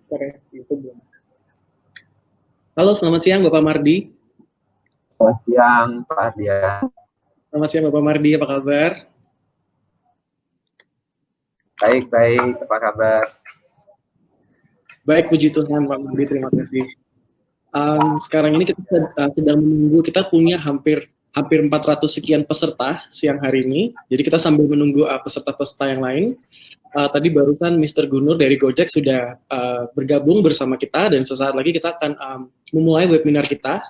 Oke, itu belum. Halo, selamat siang Bapak Mardi. Selamat siang Pak Ardian. Selamat siang Bapak Mardi, apa kabar? Baik, apa kabar? Baik, puji Tuhan Pak Mardi, terima kasih. Sekarang ini kita sedang menunggu, kita punya hampir 400 sekian peserta siang hari ini. Jadi kita sambil menunggu peserta-peserta yang lain. Tadi barusan Mr. Gunur dari Gojek sudah bergabung bersama kita, dan sesaat lagi kita akan memulai webinar kita.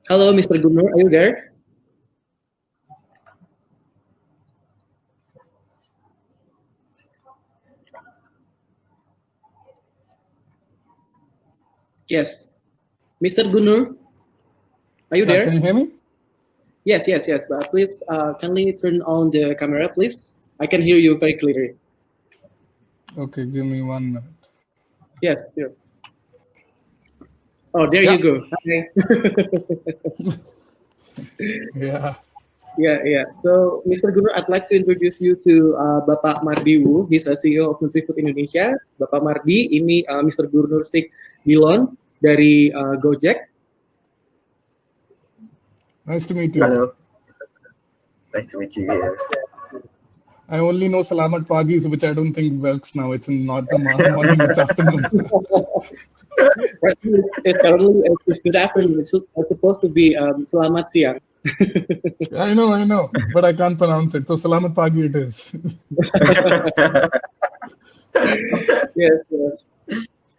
Halo Mr. Gunur, are you there? Yes. Mr. Gunur, are you there? Can you hear me? Yes. But please, kindly turn on the camera, please. I can hear you very clearly. Okay, give me 1 minute. Yes, sure. Oh, there you go. Hi. Yeah. So, Mr. Gunur, I'd like to introduce you to Bapak Mardi Wu. He's the CEO of NutriFood Indonesia. Bapak Mardi, ini Mr. Gunur Sik Dilon dari Gojek. Nice to meet you. Hello. Nice to meet you here. I only know Salamat Pagi, which I don't think works now. It's not the morning, it's afternoon. It's good afternoon. It's supposed to be Selamat Siang. I know, but I can't pronounce it. So Salamat Pagi it is. Yes.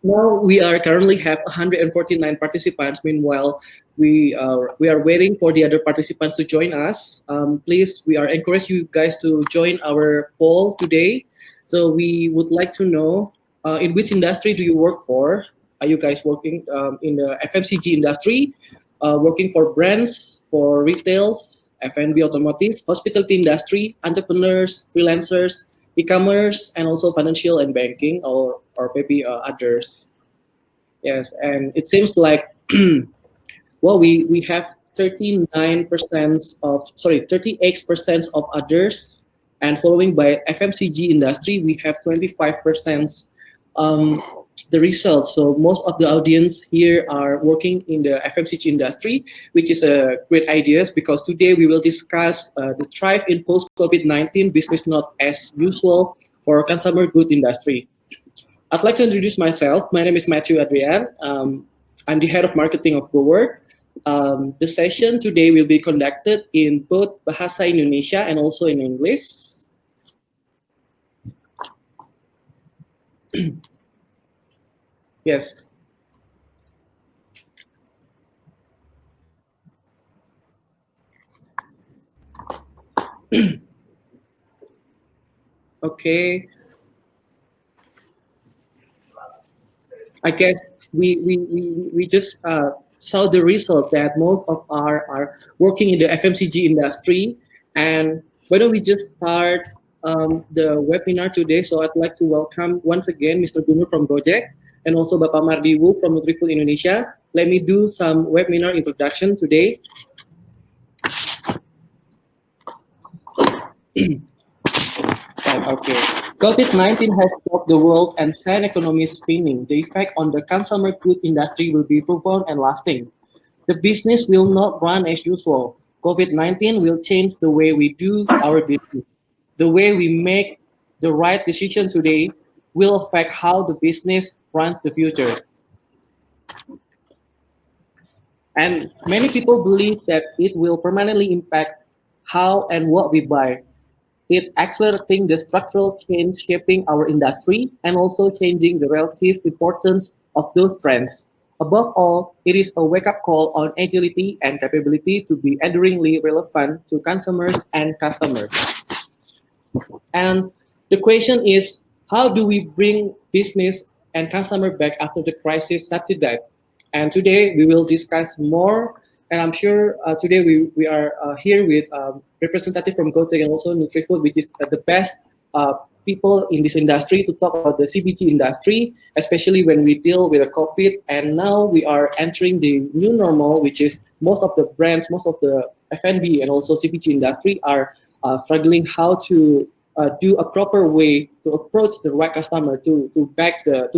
Now we are currently have 149 participants. Meanwhile, we are waiting for the other participants to join us. Please, we are encourage you guys to join our poll today. So we would like to know in which industry do you work for? Are you guys working in the FMCG industry, working for brands, for retails, F&B, automotive, hospitality industry, entrepreneurs, freelancers, e-commerce, and also financial and banking, or maybe others. Yes, and it seems like well, we have 38% of others, and following by FMCG industry, we have 25% the results. So most of the audience here are working in the FMCG industry, which is a great idea because today we will discuss the thrive in post-COVID-19 business not as usual for consumer goods industry. I'd like to introduce myself. My name is Matthew Adrian. I'm the head of marketing of GoWork. The session today will be conducted in both Bahasa Indonesia and also in English. Yes. Okay. I guess we just saw the result that most of are working in the FMCG industry. And why don't we just start the webinar today? So I'd like to welcome once again Mr. Gunur from Gojek and also Bapak Mardi Wu from NutriFood Indonesia. Let me do some webinar introduction today. Okay. COVID-19 has shocked the world and sent economy spinning. The effect on the consumer goods industry will be profound and lasting. The business will not run as usual. COVID-19 will change the way we do our business. The way we make the right decision today will affect how the business runs the future. And many people believe that it will permanently impact how and what we buy. It accelerating the structural change shaping our industry and also changing the relative importance of those trends. Above all, it is a wake-up call on agility and capability to be enduringly relevant to consumers and customers. And the question is, how do we bring business and consumer back after the crisis subsided. And today we will discuss more. And I'm sure today we are here with representative from Gojek and also NutriFood, which is the best people in this industry to talk about the CBG industry, especially when we deal with the COVID. And now we are entering the new normal, which is most of the brands, most of the F&B and also CBG industry are struggling how to do a proper way to approach the right customer to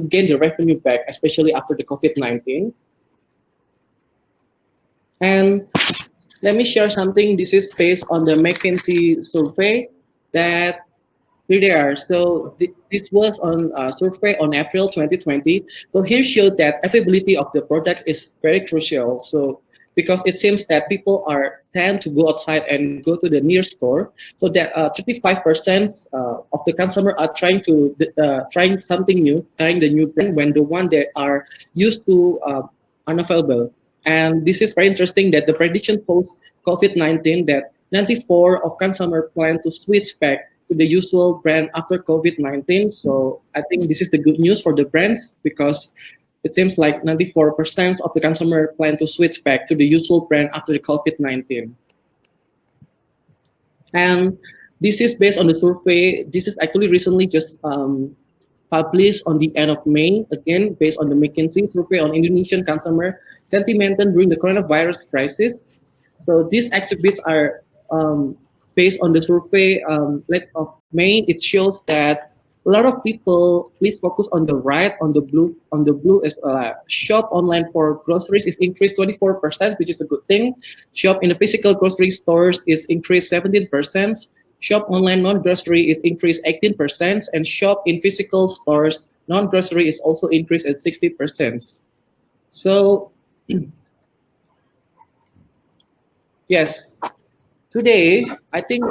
gain the revenue back, especially after the COVID-19. And let me share something. This is based on the McKinsey survey that here they are. So this was on a survey on April 2020. So here showed that availability of the product is very crucial. So because it seems that people tend to go outside and go to the near store. So that 35% of the consumer are trying something new, trying the new brand when the one that are used to unavailable. And this is very interesting that the prediction post COVID-19 that 94% of consumer plan to switch back to the usual brand after COVID-19. So I think this is the good news for the brands because it seems like 94% of the consumer plan to switch back to the usual brand after the COVID-19. And this is based on the survey. This is actually recently just published on the end of May, again, based on the McKinsey survey on Indonesian consumer sentiment during the coronavirus crisis. So these exhibits are based on the survey of May. It shows that a lot of people, please focus on the right, on the blue is shop online for groceries is increased 24%, which is a good thing. Shop in the physical grocery stores is increased 17%. Shop online non-grocery is increased 18%, and shop in physical stores non-grocery is also increased at 60%. So, yes, today I think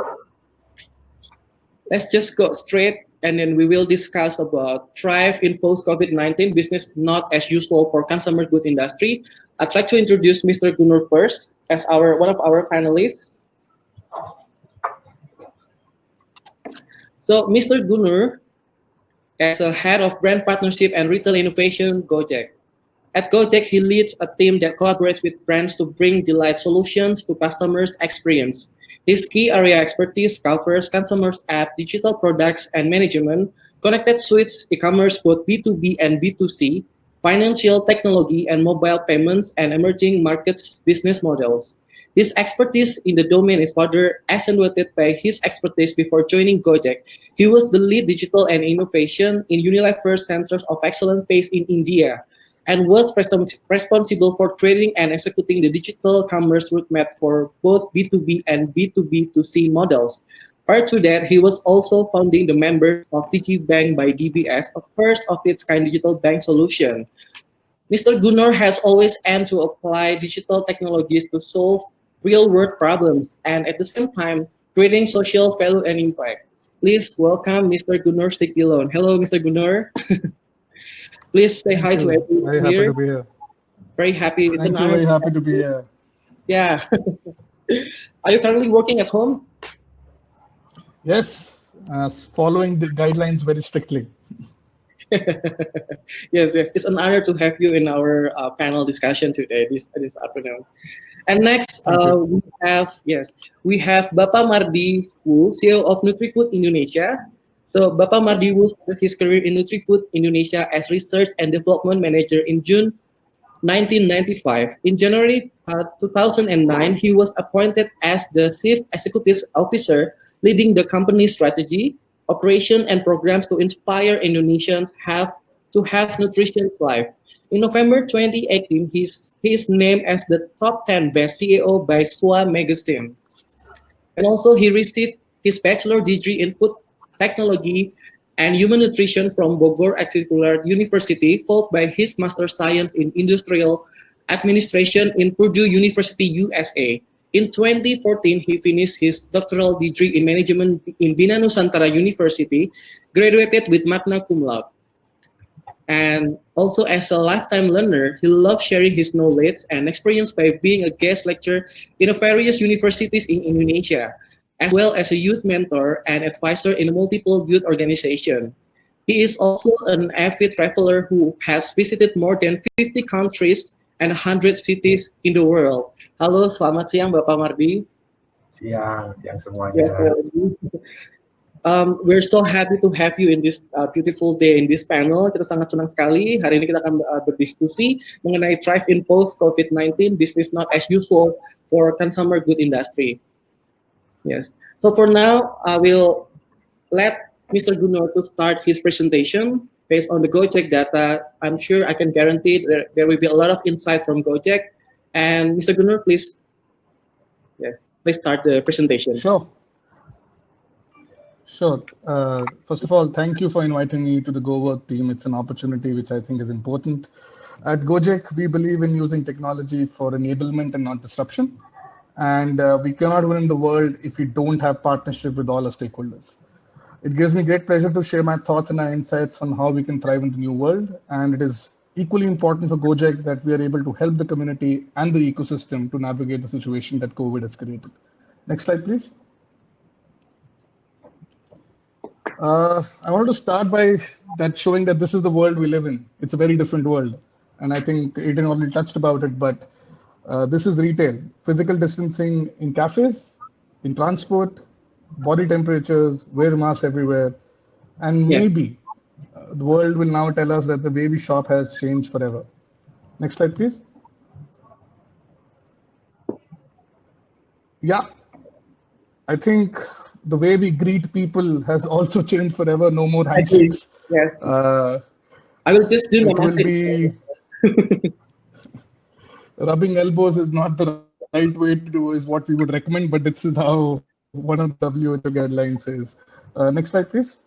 let's just go straight and then we will discuss about thrive in post-COVID-19 business not as usual for consumer good industry. I'd like to introduce Mr. Gunur first as one of our panelists. So Mr. Gunur as a head of brand partnership and retail innovation Gojek. At Gojek, he leads a team that collaborates with brands to bring delight solutions to customers' experience. His key area expertise covers consumers app, digital products and management, connected suites, e-commerce, both B2B and B2C, financial technology and mobile payments, and emerging markets business models. His expertise in the domain is further accentuated by his expertise before joining Gojek. He was the lead digital and innovation in Unilever Centers of Excellence based in India, and was responsible for creating and executing the digital commerce roadmap for both B2B and B2B2C models. Prior to that, he was also founding the members of DigiBank by DBS, a first of its kind digital bank solution. Mr. Gunur has always aimed to apply digital technologies to solve real-world problems and at the same time creating social value and impact. Please welcome Mr. Gunur Sigdilon. Hello, Mr. Gunur. Please say hi to everyone Very happy here. to be here. Very happy. Thank you. Very happy to be here. Yeah. Are you currently working at home? Yes, following the guidelines very strictly. Yes. It's an honor to have you in our panel discussion today, this afternoon. And next, we have Bapak Mardi Wu, CEO of NutriFood Indonesia. So Bapak Mardi Wu started his career in NutriFood Indonesia as Research and Development Manager in June 1995. In January 2009, he was appointed as the Chief Executive Officer, leading the company's strategy, operation, and programs to inspire Indonesians to have nutritious life. In November 2018, he is named as the top 10 best CEO by SWA magazine. And also he received his bachelor degree in food technology and human nutrition from Bogor Auxiliary University, followed by his master science in industrial administration in Purdue University, USA. In 2014, he finished his doctoral degree in management in Bina Nusantara University, graduated with magna cum laude. And also as a lifetime learner, he loves sharing his knowledge and experience by being a guest lecturer in various universities in Indonesia, as well as a youth mentor and advisor in multiple youth organizations. He is also an avid traveler who has visited more than 50 countries and 100 cities in the world. Halo, selamat siang Bapak Mardi. Siang Yes, semuanya. we're so happy to have you in this beautiful day in this panel. Kita sangat senang sekali. Hari ini kita akan berdiskusi mengenai thrive in post COVID-19, business not as usual for consumer good industry. Yes. So for now, I will let Mr. Gunor to start his presentation based on the Gojek data. I'm sure I can guarantee there will be a lot of insight from Gojek. And Mr. Gunor, please start the presentation. Sure. First of all, thank you for inviting me to the GoWork team. It's an opportunity which I think is important. At Gojek, we believe in using technology for enablement and not disruption. And we cannot win the world if we don't have partnership with all our stakeholders. It gives me great pleasure to share my thoughts and our insights on how we can thrive in the new world. And it is equally important for Gojek that we are able to help the community and the ecosystem to navigate the situation that COVID has created. Next slide, please. I want to start by showing that this is the world we live in. It's a very different world. And I think Aiden already touched about it, but this is retail. Physical distancing in cafes, in transport, body temperatures, wear masks everywhere. And maybe the world will now tell us that the way we shop has changed forever. Next slide, please. Yeah, I think the way we greet people has also changed forever. No more handshakes. Yes. I will just do it will be rubbing elbows is not the right way to do is what we would recommend, but this is how one of the WHO guidelines says. Next slide, please.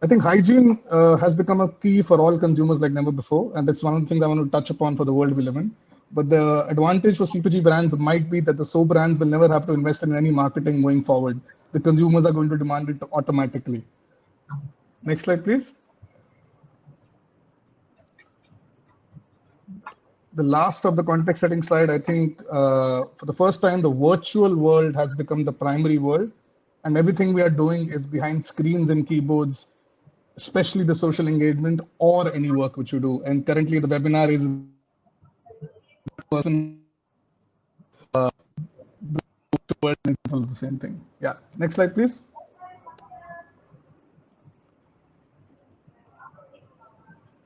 I think hygiene has become a key for all consumers like never before, and that's one of the things I want to touch upon for the world we live in. But the advantage for CPG brands might be that the soap brands will never have to invest in any marketing going forward. The consumers are going to demand it automatically. Next slide, please. The last of the context setting slide, I think for the first time, the virtual world has become the primary world, and everything we are doing is behind screens and keyboards, especially the social engagement or any work which you do. And currently the webinar is person the same thing. Yeah, next slide, please.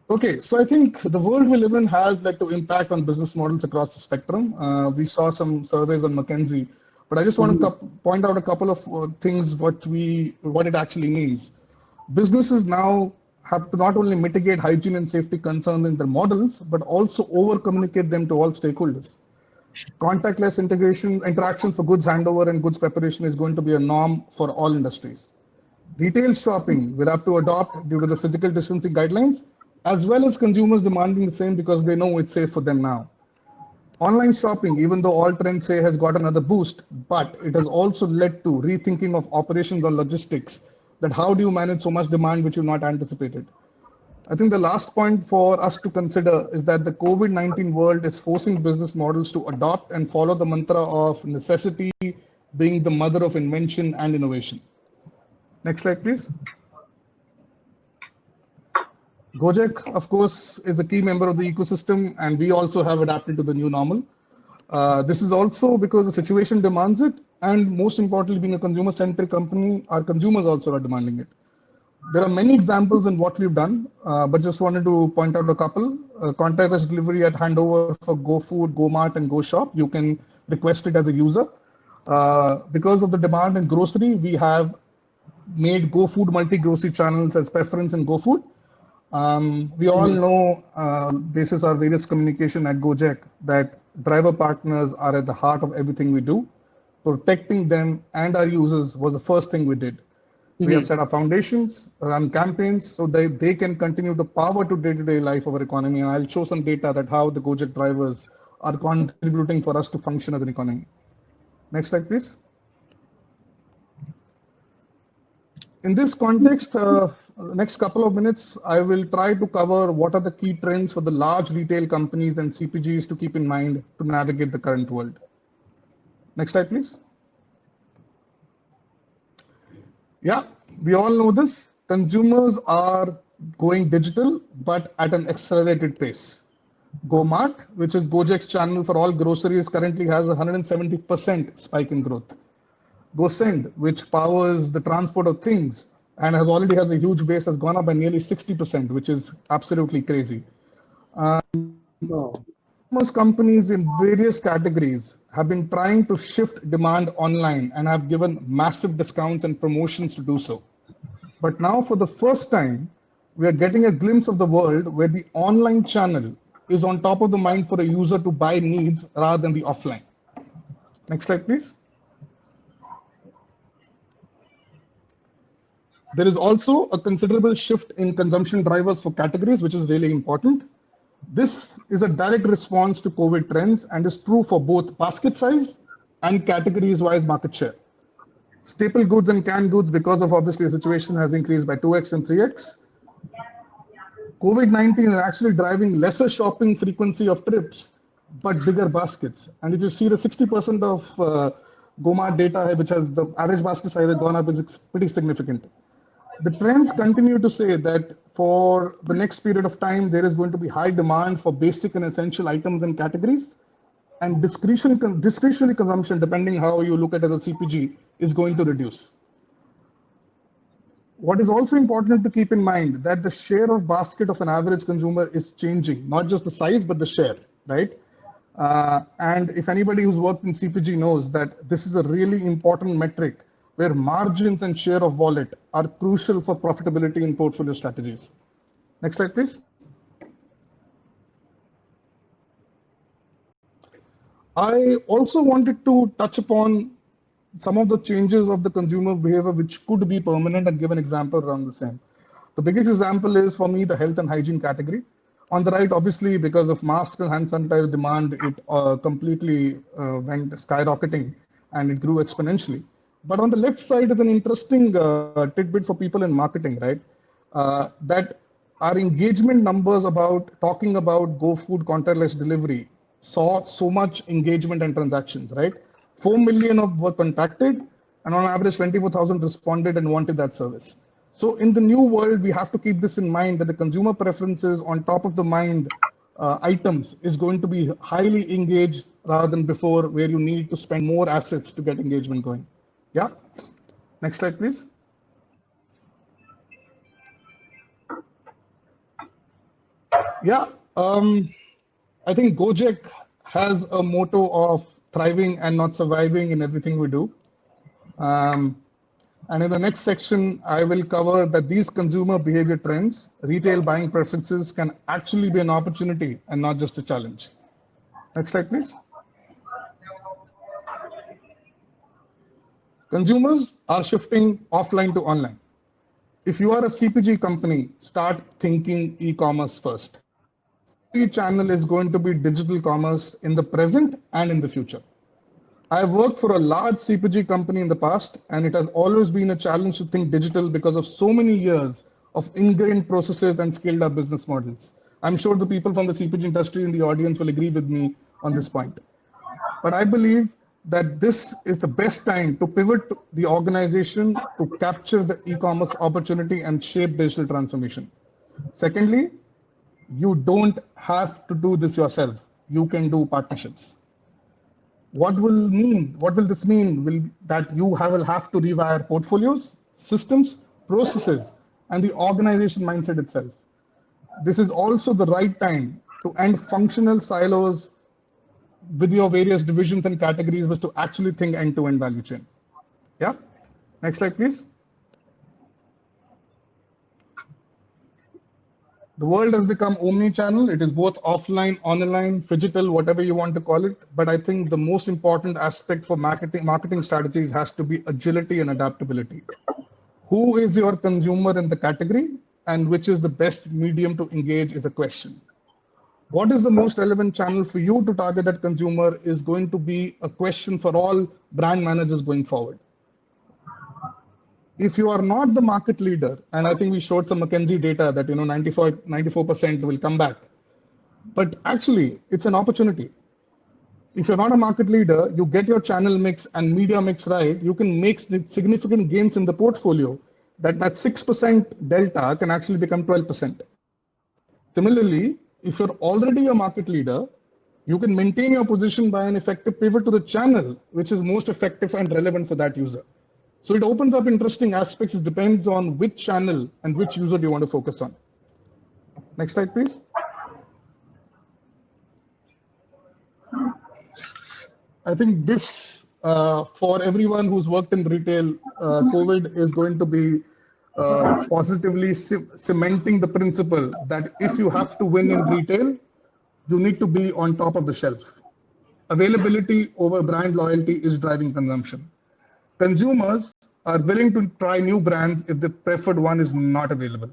Okay, so I think the world we live in has led to impact on business models across the spectrum. We saw some surveys on McKinsey, but I just want to point out a couple of things what it actually means. Businesses now have to not only mitigate hygiene and safety concerns in their models, but also over-communicate them to all stakeholders. Contactless interaction for goods handover and goods preparation is going to be a norm for all industries. Retail shopping will have to adopt due to the physical distancing guidelines, as well as consumers demanding the same because they know it's safe for them now. Online shopping, even though all trends say has got another boost, but it has also led to rethinking of operations or logistics, that how do you manage so much demand which you not anticipated. I think the last point for us to consider is that the COVID-19 world is forcing business models to adopt and follow the mantra of necessity being the mother of invention and innovation. Next slide, please. Gojek, of course, is a key member of the ecosystem, and we also have adapted to the new normal. This is also because the situation demands it, and most importantly, being a consumer-centric company, our consumers also are demanding it. There are many examples in what we've done, but just wanted to point out a couple. Contactless delivery at handover for GoFood, GoMart, and GoShop. You can request it as a user. Because of the demand in grocery, we have made GoFood multi-grocery channels as preference in GoFood. We all know, basis our various communication at Gojek, that driver partners are at the heart of everything we do. Protecting them and our users was the first thing we did. We have set up foundations, run campaigns, so they can continue to power to day-to-day life of our economy. And I'll show some data that how the Gojek drivers are contributing for us to function as an economy. Next slide, please. In this context, next couple of minutes, I will try to cover what are the key trends for the large retail companies and CPGs to keep in mind to navigate the current world. Next slide, please. Yeah, we all know this. Consumers are going digital, but at an accelerated pace. GoMart, which is Gojek's channel for all groceries, currently has a 170% spike in growth. GoSend, which powers the transport of things and has a huge base, has gone up by nearly 60%, which is absolutely crazy. No. E-commerce companies in various categories have been trying to shift demand online and have given massive discounts and promotions to do so. But now, for the first time, we are getting a glimpse of the world where the online channel is on top of the mind for a user to buy needs rather than the offline. Next slide, please. There is also a considerable shift in consumption drivers for categories, which is really important. This is a direct response to COVID trends and is true for both basket size and categories-wise market share. Staple goods and canned goods, because of obviously the situation, has increased by 2x and 3x. COVID-19 is actually driving lesser shopping frequency of trips, but bigger baskets. And if you see the 60% of GoMart data, which has the average basket size has gone up, is pretty significant. The trends continue to say that for the next period of time, there is going to be high demand for basic and essential items and categories, and discretionary consumption, depending how you look at it as a CPG, is going to reduce. What is also important to keep in mind that the share of basket of an average consumer is changing, not just the size, but the share, right? And if anybody who's worked in CPG knows that this is a really important metric where margins and share of wallet are crucial for profitability in portfolio strategies. Next slide, please. I also wanted to touch upon some of the changes of the consumer behavior which could be permanent and give an example around the same. The biggest example is, for me, the health and hygiene category. On the right, obviously, because of masks and hand sanitizer demand, it completely went skyrocketing and it grew exponentially. But on the left side is an interesting tidbit for people in marketing, right? That our engagement numbers about talking about GoFood contactless delivery saw so much engagement and transactions, right? 4 million were contacted, and on average 24,000 responded and wanted that service. So in the new world, we have to keep this in mind, that the consumer preferences on top of the mind items is going to be highly engaged rather than before, where you need to spend more assets to get engagement going. Yeah. Next slide, please. Yeah. I think Gojek has a motto of thriving and not surviving in everything we do. And in the next section, I will cover that these consumer behavior trends, retail buying preferences, can actually be an opportunity and not just a challenge. Next slide, please. Consumers are shifting offline to online. If you are a CPG company, start thinking e-commerce first. Every channel is going to be digital commerce in the present and in the future. I have worked for a large CPG company in the past, and it has always been a challenge to think digital because of so many years of ingrained processes and scaled up business models. I'm sure the people from the CPG industry in the audience will agree with me on this point. But I believe that this is the best time to pivot the organization to capture the e-commerce opportunity and shape digital transformation. Secondly, you don't have to do this yourself. You can do partnerships. What will this mean? Will that you will have to rewire portfolios, systems, processes, and the organization mindset itself. This is also the right time to end functional silos with your various divisions and categories, was to actually think end-to-end value chain. Yeah. Next slide, please. The world has become omni-channel. It is both offline, online, phygital, whatever you want to call it. But I think the most important aspect for marketing strategies has to be agility and adaptability. Who is your consumer in the category, and which is the best medium to engage is a question. What is the most relevant channel for you to target that consumer is going to be a question for all brand managers going forward. If you are not the market leader, and I think we showed some McKinsey data that 94% will come back, but actually it's an opportunity. If you're not a market leader, you get your channel mix and media mix right, you can make significant gains in the portfolio. That 6% delta can actually become 12%. Similarly, if you're already a market leader, you can maintain your position by an effective pivot to the channel, which is most effective and relevant for that user. So it opens up interesting aspects. It depends on which channel and which user do you want to focus on. Next slide, please. I think this, for everyone who's worked in retail, COVID is going to be positively cementing the principle that if you have to win in retail, you need to be on top of the shelf. Availability over brand loyalty is driving consumption. Consumers are willing to try new brands if the preferred one is not available,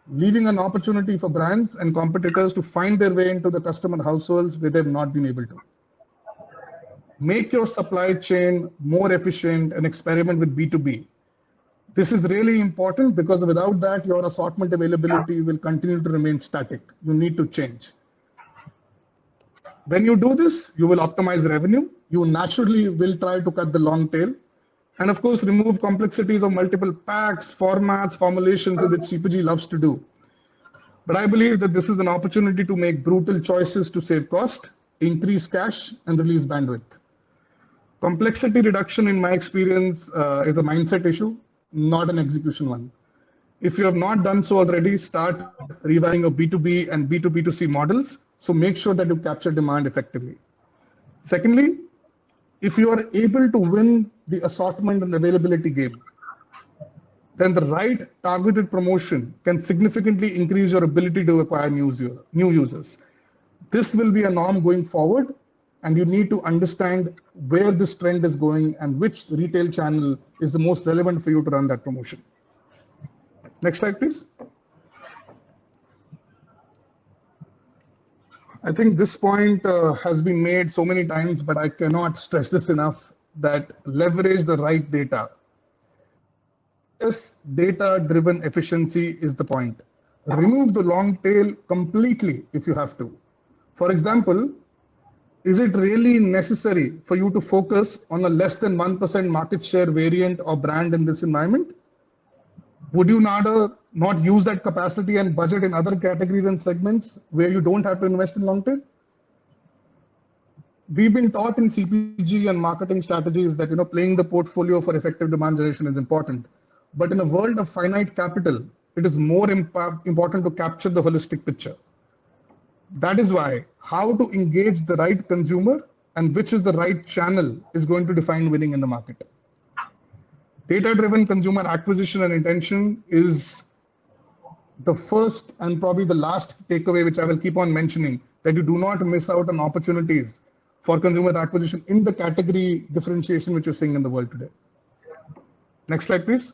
leaving an opportunity for brands and competitors to find their way into the customer households where they've not been able to. Make your supply chain more efficient and experiment with B2B. This is really important because without that, your assortment availability will continue to remain static. You need to change. When you do this, you will optimize revenue. You naturally will try to cut the long tail. And of course, remove complexities of multiple packs, formats, formulations that CPG loves to do. But I believe that this is an opportunity to make brutal choices to save cost, increase cash, and release bandwidth. Complexity reduction, in my experience, is a mindset issue, not an execution one. If you have not done so already, start rewiring your B2B and B2B2C models. So make sure that you capture demand effectively. Secondly, if you are able to win the assortment and availability game, then the right targeted promotion can significantly increase your ability to acquire new users. This will be a norm going forward, and you need to understand where this trend is going and which retail channel is the most relevant for you to run that promotion. Next slide, please. I think this point has been made so many times, but I cannot stress this enough, that leverage the right data. Yes, data-driven efficiency is the point. Remove the long tail completely if you have to. For example, is it really necessary for you to focus on a less than 1% market share variant or brand in this environment? Would you not use that capacity and budget in other categories and segments where you don't have to invest in long tail? We've been taught in CPG and marketing strategies that playing the portfolio for effective demand generation is important. But in a world of finite capital, it is more important to capture the holistic picture. That is why how to engage the right consumer and which is the right channel is going to define winning in the market. Data-driven consumer acquisition and intention is the first and probably the last takeaway, which I will keep on mentioning, that you do not miss out on opportunities for consumer acquisition in the category differentiation which you're seeing in the world today. Next slide, please.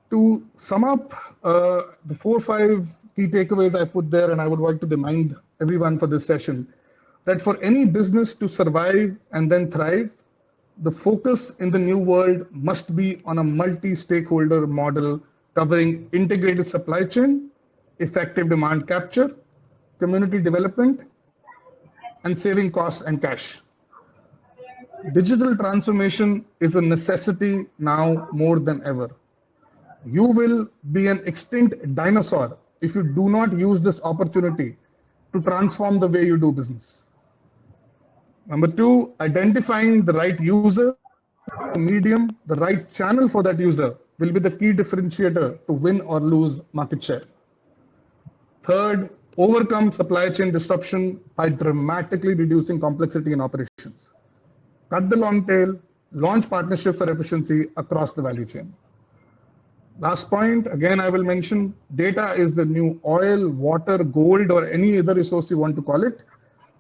To sum up the 4 or 5 key takeaways I put there, and I would like to remind everyone for this session, that for any business to survive and then thrive, the focus in the new world must be on a multi-stakeholder model covering integrated supply chain, effective demand capture, community development, and saving costs and cash. Digital transformation is a necessity now more than ever. You will be an extinct dinosaur if you do not use this opportunity to transform the way you do business. Number 2, identifying the right user, medium, the right channel for that user will be the key differentiator to win or lose market share. Third, overcome supply chain disruption by dramatically reducing complexity in operations. Cut the long tail, launch partnerships for efficiency across the value chain. Last point, again, I will mention, data is the new oil, water, gold, or any other resource you want to call it.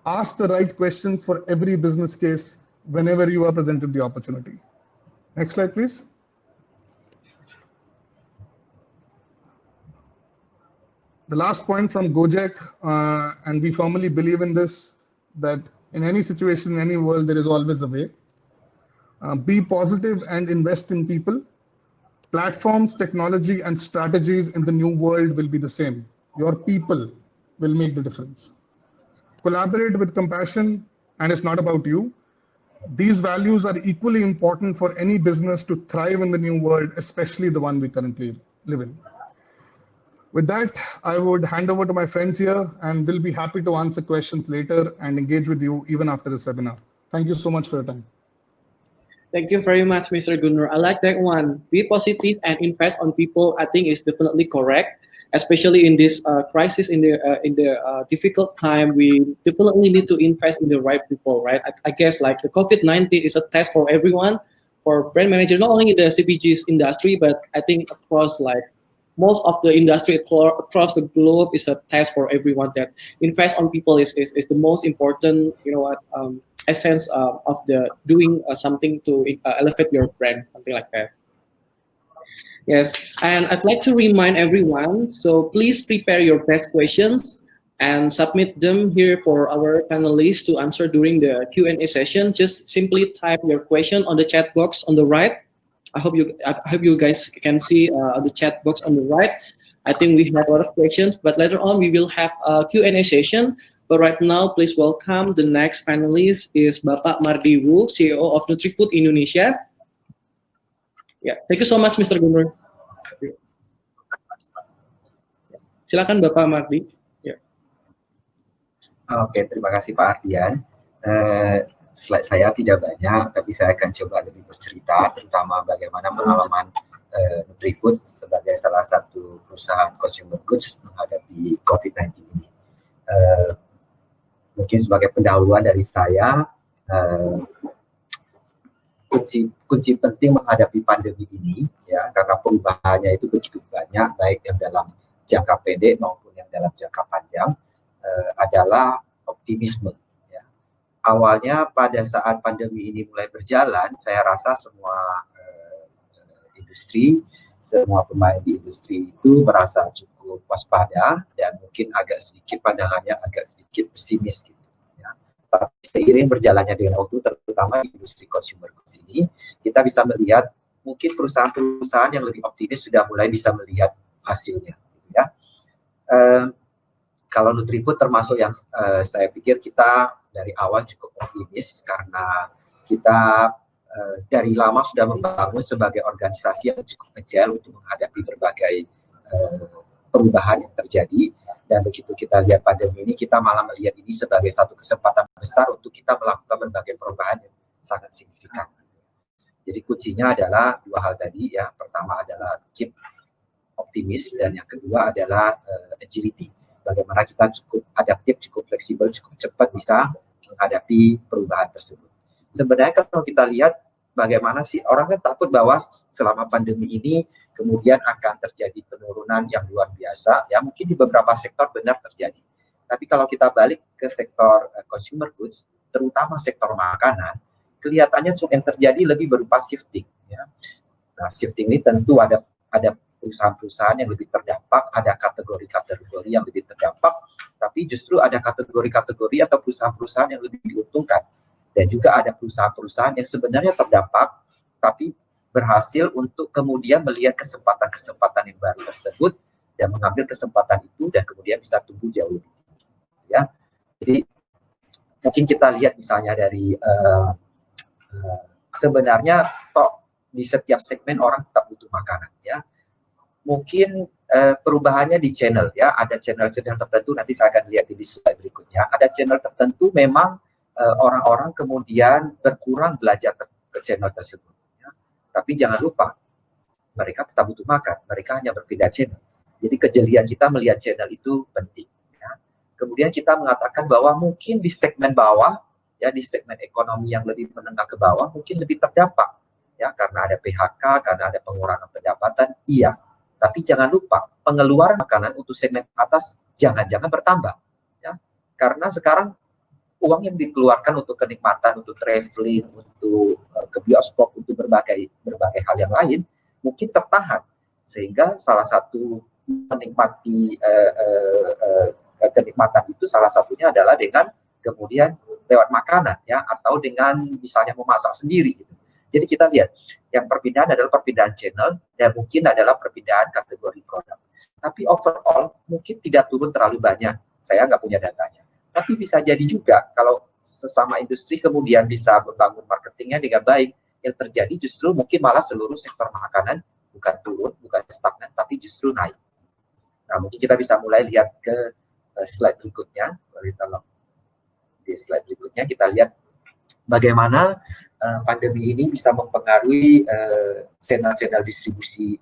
Ask the right questions for every business case whenever you are presented the opportunity. Next slide, please. The last point from Gojek, and we firmly believe in this, that in any situation, in any world, there is always a way. Be positive and invest in people. Platforms, technology, and strategies in the new world will be the same. Your people, will make the difference. Collaborate with compassion, and it's not about you. These values are equally important for any business to thrive in the new world, especially the one we currently live in. With that, I would hand over to my friends here, and we'll be happy to answer questions later and engage with you even after this webinar. Thank you so much for your time. Thank you very much, Mr. Gunur. I like that one. Be positive and invest on people. I think is definitely correct, especially in this crisis, in the difficult time. We definitely need to invest in the right people, right? I guess like the COVID-19 is a test for everyone, for brand managers, not only in the CPG's industry, but I think across like most of the industry across the globe is a test for everyone. That invest on people is the most important, essence of the doing something to elevate your brand, something like that. Yes, and I'd like to remind everyone, so please prepare your best questions and submit them here for our panelists to answer during the Q&A session. Just simply type your question on the chat box on the right. I hope you guys can see the chat box on the right. I think we have a lot of questions, but later on we will have a Q&A session. But right now, please welcome the next panelist is Bapak Mardi Wu, CEO of NutriFood Indonesia. Ya, thank you so much, Mr. Gunur. Silakan Bapak Mardi. Ya. Oke, terima kasih Pak Ardian. Slide saya tidak banyak, tapi saya akan coba lebih bercerita, terutama bagaimana pengalaman NutriFood sebagai salah satu perusahaan consumer goods menghadapi COVID-19 ini. Mungkin sebagai pendahuluan dari saya, kunci penting menghadapi pandemi ini, ya, karena perubahannya itu begitu banyak, baik yang dalam jangka pendek maupun yang dalam jangka panjang, adalah optimisme. Ya. Awalnya pada saat pandemi ini mulai berjalan, saya rasa semua industri, semua pemain di industri itu merasa cukup waspada dan mungkin agak sedikit pandangannya agak sedikit pesimis gitu. Ya. Tapi seiring berjalannya dengan waktu, terutama di industri consumer goods ini, kita bisa melihat mungkin perusahaan-perusahaan yang lebih optimis sudah mulai bisa melihat hasilnya. Gitu ya. Kalau NutriFood termasuk yang saya pikir kita dari awal cukup optimis karena kita dari lama sudah membangun sebagai organisasi yang cukup agile untuk menghadapi berbagai perubahan yang terjadi, dan begitu kita lihat pandemi ini, kita malah melihat ini sebagai satu kesempatan besar untuk kita melakukan berbagai perubahan yang sangat signifikan. Jadi kuncinya adalah dua hal tadi, ya. Pertama adalah keep optimis, dan yang kedua adalah agility. Bagaimana kita cukup adaptif, cukup fleksibel, cukup cepat bisa menghadapi perubahan tersebut. Sebenarnya kalau kita lihat bagaimana sih, orang kan takut bahwa selama pandemi ini kemudian akan terjadi penurunan yang luar biasa, ya mungkin di beberapa sektor benar terjadi. Tapi kalau kita balik ke sektor consumer goods, terutama sektor makanan, kelihatannya yang terjadi lebih berupa shifting. Ya. Nah, shifting ini tentu ada perusahaan-perusahaan yang lebih terdampak, ada kategori-kategori yang lebih terdampak, tapi justru ada kategori-kategori atau perusahaan-perusahaan yang lebih diuntungkan. Dan juga ada perusahaan-perusahaan yang sebenarnya terdampak, tapi berhasil untuk kemudian melihat kesempatan-kesempatan yang baru tersebut dan mengambil kesempatan itu dan kemudian bisa tumbuh jauh lebih tinggi. Ya, jadi mungkin kita lihat misalnya dari sebenarnya di setiap segmen orang tetap butuh makanan. Ya, mungkin perubahannya di channel. Ya, ada channel-channel tertentu. Nanti saya akan lihat di slide berikutnya. Ada channel tertentu memang orang-orang kemudian berkurang belajar ke channel tersebut. Ya. Tapi jangan lupa, mereka tetap butuh makan, mereka hanya berpindah channel. Jadi kejelian kita melihat channel itu penting. Ya. Kemudian kita mengatakan bahwa mungkin di segmen bawah, ya di segmen ekonomi yang lebih menengah ke bawah, mungkin lebih terdampak. Ya, karena ada PHK, karena ada pengurangan pendapatan, iya. Tapi jangan lupa, pengeluaran makanan untuk segmen atas jangan-jangan bertambah. Ya. Karena sekarang uang yang dikeluarkan untuk kenikmatan, untuk traveling, untuk ke bioskop, untuk berbagai hal yang lain, mungkin tertahan. Sehingga salah satu menikmati kenikmatan itu salah satunya adalah dengan kemudian lewat makanan, ya, atau dengan misalnya memasak sendiri. Gitu. Jadi kita lihat, yang perpindahan adalah perpindahan channel, dan mungkin adalah perpindahan kategori produk. Tapi overall mungkin tidak turun terlalu banyak saya nggak punya datanya. Tapi bisa jadi juga kalau sesama industri kemudian bisa membangun marketingnya dengan baik, yang terjadi justru mungkin malah seluruh sektor makanan bukan turun, bukan stagnan, tapi justru naik. Nah, mungkin kita bisa mulai lihat ke slide berikutnya. Di slide berikutnya kita lihat bagaimana pandemi ini bisa mempengaruhi channel-channel distribusi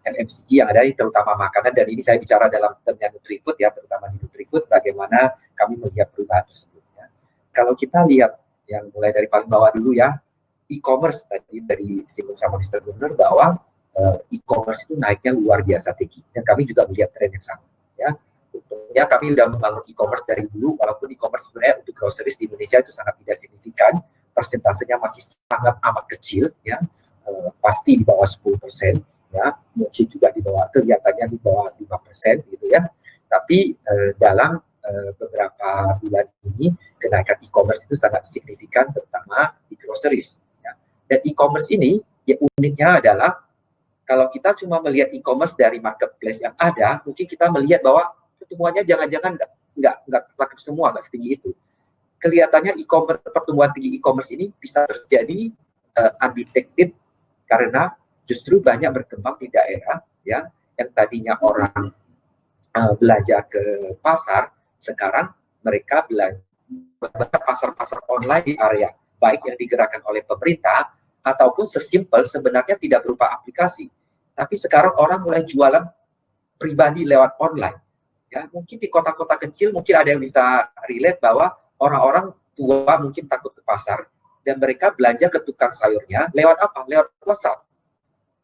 FMCG yang ada, terutama makanan, dan ini saya bicara dalam termnya Nutrifood ya, terutama di Nutrifood, bagaimana kami melihat perubahan tersebut. Ya. Kalau kita lihat yang mulai dari paling bawah dulu ya, e-commerce tadi dari singgung sama Mr. Gubernur bahwa e-commerce itu naiknya luar biasa tinggi, dan kami juga melihat tren yang sama. Ya. Untungnya kami sudah membangun e-commerce dari dulu, walaupun e-commerce sebenarnya untuk groceries di Indonesia itu sangat tidak signifikan, persentasenya masih sangat amat kecil, ya, pasti di bawah 10%, ya, mungkin juga di bawah, kelihatannya di bawah 5% gitu ya. Tapi dalam beberapa bulan ini kenaikan e-commerce itu sangat signifikan, terutama di groceries. Ya. Dan e-commerce ini ya uniknya adalah kalau kita cuma melihat e-commerce dari marketplace yang ada, mungkin kita melihat bahwa pertumbuhannya jangan-jangan nggak lengkap semua, nggak setinggi itu. Kelihatannya e-commerce, pertumbuhan tinggi e-commerce ini bisa terjadi undetected karena justru banyak berkembang di daerah ya yang tadinya orang belanja ke pasar, sekarang mereka belanja pasar-pasar online di area baik yang digerakkan oleh pemerintah ataupun sesimpel sebenarnya tidak berupa aplikasi, tapi sekarang orang mulai jualan pribadi lewat online. Ya, mungkin di kota-kota kecil mungkin ada yang bisa relate bahwa orang-orang tua mungkin takut ke pasar dan mereka belanja ke tukang sayurnya lewat apa? Lewat WhatsApp.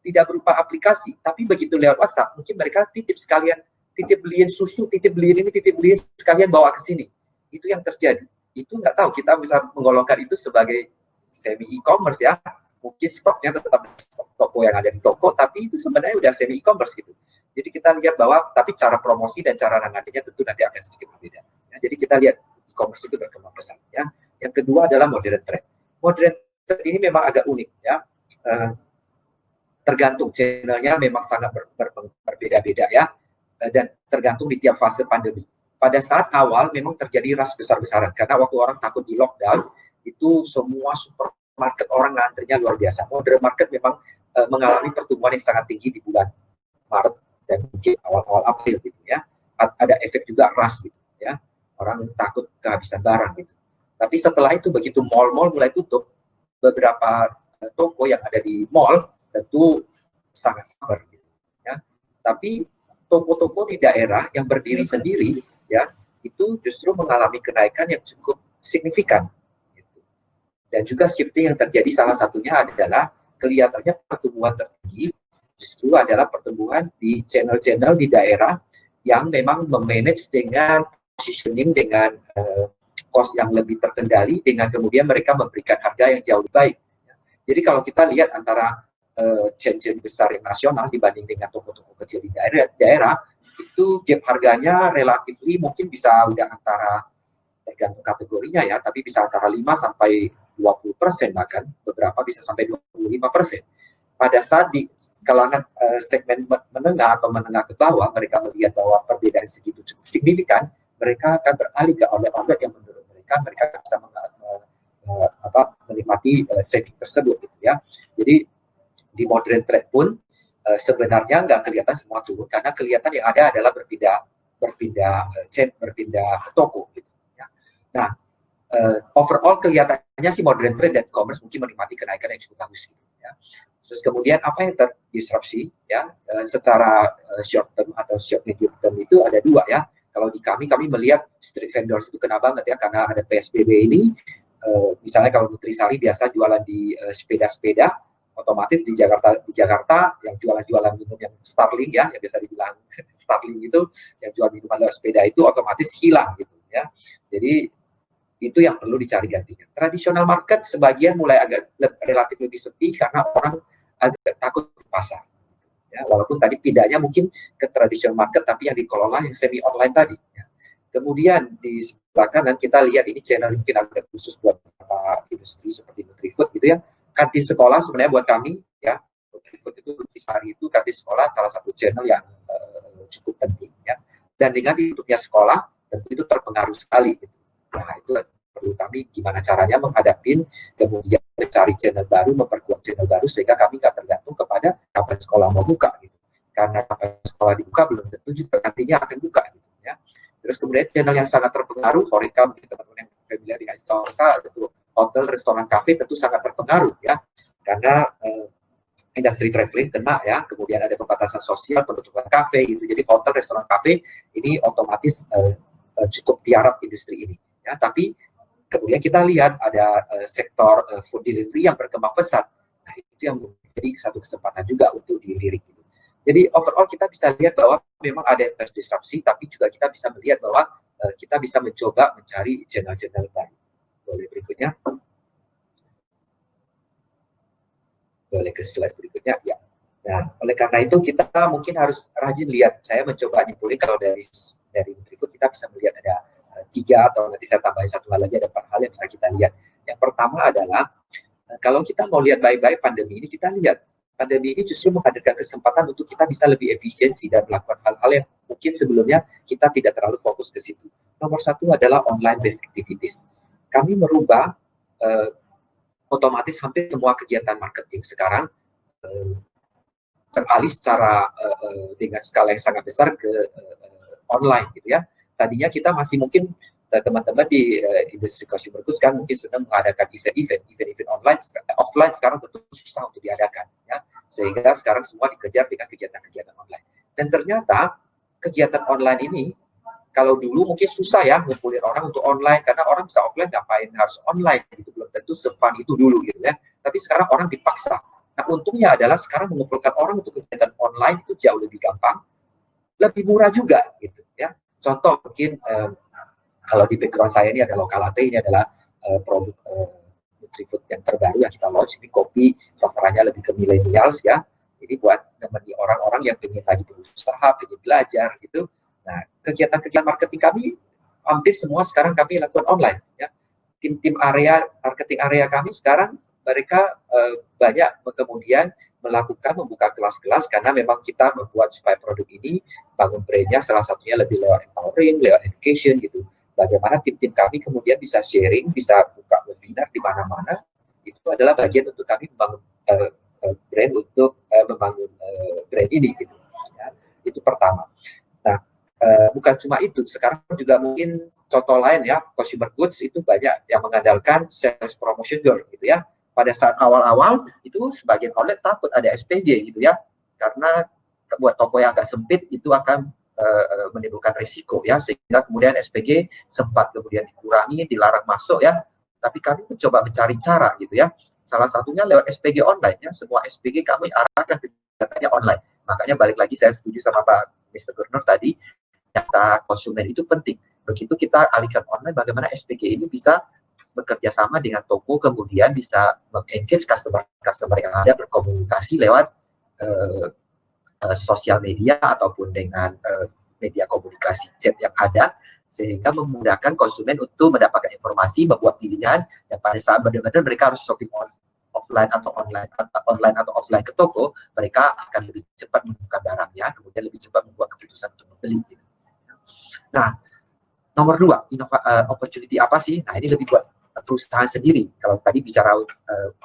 Tidak berupa aplikasi, tapi begitu lewat WhatsApp, mungkin mereka titip sekalian, titip beliin susu, titip beliin ini, titip beliin sekalian bawa ke sini. Itu yang terjadi. Itu nggak tahu, kita bisa menggolongkan itu sebagai semi e-commerce ya. Mungkin stoknya tetap stok toko yang ada di toko, tapi itu sebenarnya udah semi e-commerce gitu. Jadi kita lihat bahwa, tapi cara promosi dan cara nanganinya tentu nanti akan sedikit berbeda. Ya, jadi kita lihat e-commerce itu berkembang pesat. Ya. Yang kedua adalah modern trade. Modern trade ini memang agak unik ya. Tergantung channelnya memang sangat berbeda-beda ya, dan tergantung di tiap fase pandemi. Pada saat awal memang terjadi rush besar-besaran karena waktu orang takut di lockdown, itu semua supermarket orang ngantrinya luar biasa. Modern market memang mengalami pertumbuhan yang sangat tinggi di bulan Maret dan mungkin awal-awal April gitu ya. Ada efek juga rush gitu ya, orang takut kehabisan barang gitu. Tapi setelah itu begitu mall-mall mulai tutup, beberapa toko yang ada di mall tentu sangat suffer gitu ya. Tapi toko-toko di daerah yang berdiri sendiri ya itu justru mengalami kenaikan yang cukup signifikan gitu. Dan juga shifting yang terjadi salah satunya adalah kelihatannya pertumbuhan tertinggi justru adalah pertumbuhan di channel-channel di daerah yang memang memanage dengan positioning dengan cost yang lebih terkendali, dengan kemudian mereka memberikan harga yang jauh lebih baik. Jadi kalau kita lihat antara chain-chain besar yang nasional dibanding dengan toko-toko kecil di daerah, itu gap harganya relatif mungkin bisa udah antara, tergantung kategorinya ya, tapi bisa antara 5 sampai 20%, bahkan beberapa bisa sampai 25%. Pada saat di kalangan segmen menengah atau menengah ke bawah, mereka melihat bahwa perbedaan segitu cukup signifikan, mereka akan beralih ke outlet-outlet yang menurut mereka bisa menikmati saving tersebut gitu ya. Jadi di modern trade pun sebenarnya nggak kelihatan semua turun karena kelihatan yang ada adalah berpindah toko gitu ya. Nah, overall kelihatannya si modern trade dan e-commerce mungkin menikmati kenaikan yang cukup bagus gitu ya. Terus kemudian apa yang terdisrupsi ya secara short term atau short medium term itu ada dua ya. Kalau di kami melihat street vendors itu kena banget ya karena ada PSBB ini. Misalnya kalau Nutrisari biasa jualan di sepeda-sepeda, otomatis di Jakarta yang jualan minum yang Starling ya, yang biasa dibilang Starling itu, yang jual minuman lewat sepeda itu otomatis hilang gitu ya. Jadi itu yang perlu dicari gantinya. Tradisional market sebagian mulai agak relatif lebih sepi karena orang agak takut ke pasar. Ya, walaupun tadi pindahnya mungkin ke tradisional market tapi yang dikelola yang semi online tadi. Ya. Kemudian di sebelah kanan kita lihat ini channel mungkin agak khusus buat industri seperti Nutrifood gitu ya. Kantin sekolah sebenarnya buat kami ya, Nutrifood itu Nutrisari itu kantin sekolah salah satu channel yang cukup penting ya. Dan dengan ditutupnya sekolah, tentu itu terpengaruh sekali. Gitu. Nah, itu perlu kami gimana caranya menghadapi, kemudian mencari channel baru, memperkuat channel baru, sehingga kami nggak tergantung kepada kapan sekolah mau buka. Gitu. Karena kapan sekolah dibuka, belum tentu juga nantinya akan buka. Gitu, ya. Terus kemudian channel yang sangat terpengaruh, Horeca, mungkin teman-teman yang familiar dengan Horeca, tentu hotel, restoran, kafe tentu sangat terpengaruh. Ya. Karena industri traveling kena ya, kemudian ada pembatasan sosial, penutupan kafe gitu. Jadi hotel, restoran, kafe ini otomatis cukup tiarap industri ini. Ya, tapi kemudian kita lihat ada sektor food delivery yang berkembang pesat. Nah, itu yang menjadi satu kesempatan juga untuk dilirik. Gitu. Jadi overall kita bisa lihat bahwa memang ada disrupsi, tapi juga kita bisa melihat bahwa kita bisa mencoba mencari channel-channel baru. Boleh berikutnya. Boleh ke slide berikutnya, ya. Nah, oleh karena itu kita mungkin harus rajin lihat. Saya mencoba nyimpulin kalau dari Nutrifood kita bisa melihat ada 3 atau nanti saya tambahin 1 hal lagi, ada 4 hal yang bisa kita lihat. Yang pertama adalah kalau kita mau lihat baik-baik pandemi ini, kita lihat pandemi ini justru menghadirkan kesempatan untuk kita bisa lebih efisiensi dan melakukan hal-hal yang mungkin sebelumnya kita tidak terlalu fokus ke situ. Nomor 1 adalah online based activities. Kami merubah otomatis hampir semua kegiatan marketing sekarang beralih secara dengan skala yang sangat besar ke online gitu ya. Tadinya kita masih mungkin teman-teman di industri consumer goods kan mungkin sedang mengadakan event online, offline sekarang tentu susah untuk diadakan ya. Sehingga sekarang semua dikejar dengan kegiatan-kegiatan online. Dan ternyata kegiatan online ini kalau dulu mungkin susah ya ngumpulin orang untuk online, karena orang bisa offline ngapain harus online gitu, belum tentu se-fun itu dulu gitu ya. Tapi sekarang orang dipaksa. Nah, untungnya adalah sekarang mengumpulkan orang untuk kegiatan online itu jauh lebih gampang, lebih murah juga gitu ya. Contoh mungkin kalau di background saya ini ada Lokalate, ini adalah produk Nutrifood yang terbaru yang kita launch. Ini kopi sasarannya lebih ke millennials ya. Ini buat nemenin orang-orang yang pengen lagi berusaha, pengen belajar gitu. Nah, kegiatan-kegiatan marketing kami hampir semua sekarang kami lakukan online. Ya. Tim-tim marketing area kami sekarang mereka banyak kemudian membuka kelas-kelas karena memang kita membuat supaya produk ini bangun brandnya salah satunya lebih lewat empowering, lewat education gitu. Bagaimana tim-tim kami kemudian bisa sharing, bisa buka webinar di mana-mana. Itu adalah bagian untuk kami membangun brand untuk membangun brand ini gitu. Ya. Itu pertama. Nah, bukan cuma itu, sekarang juga mungkin contoh lain ya, consumer goods itu banyak yang mengandalkan sales promotion girl gitu ya. Pada saat awal-awal itu sebagian outlet takut ada SPG gitu ya, karena buat toko yang agak sempit itu akan menimbulkan risiko ya, sehingga kemudian SPG sempat kemudian dikurangi, dilarang masuk ya. Tapi kami mencoba mencari cara gitu ya. Salah satunya lewat SPG online ya, semua SPG kami arahkan kegiatannya online. Makanya balik lagi saya setuju sama Pak Mr. Gubernur tadi, data konsumen itu penting. Begitu kita alihkan online, bagaimana SPG ini bisa bekerja sama dengan toko, kemudian bisa meng-engage customer yang ada, berkomunikasi lewat sosial media ataupun dengan media komunikasi chat yang ada, sehingga memudahkan konsumen untuk mendapatkan informasi, membuat pilihan, dan pada saat benar-benar mereka harus shopping offline atau online atau offline ke toko, mereka akan lebih cepat menemukan barangnya, kemudian lebih cepat membuat keputusan untuk membeli. Gitu. Nah, nomor 2, opportunity apa sih? Nah, ini lebih buat perusahaan sendiri. Kalau tadi bicara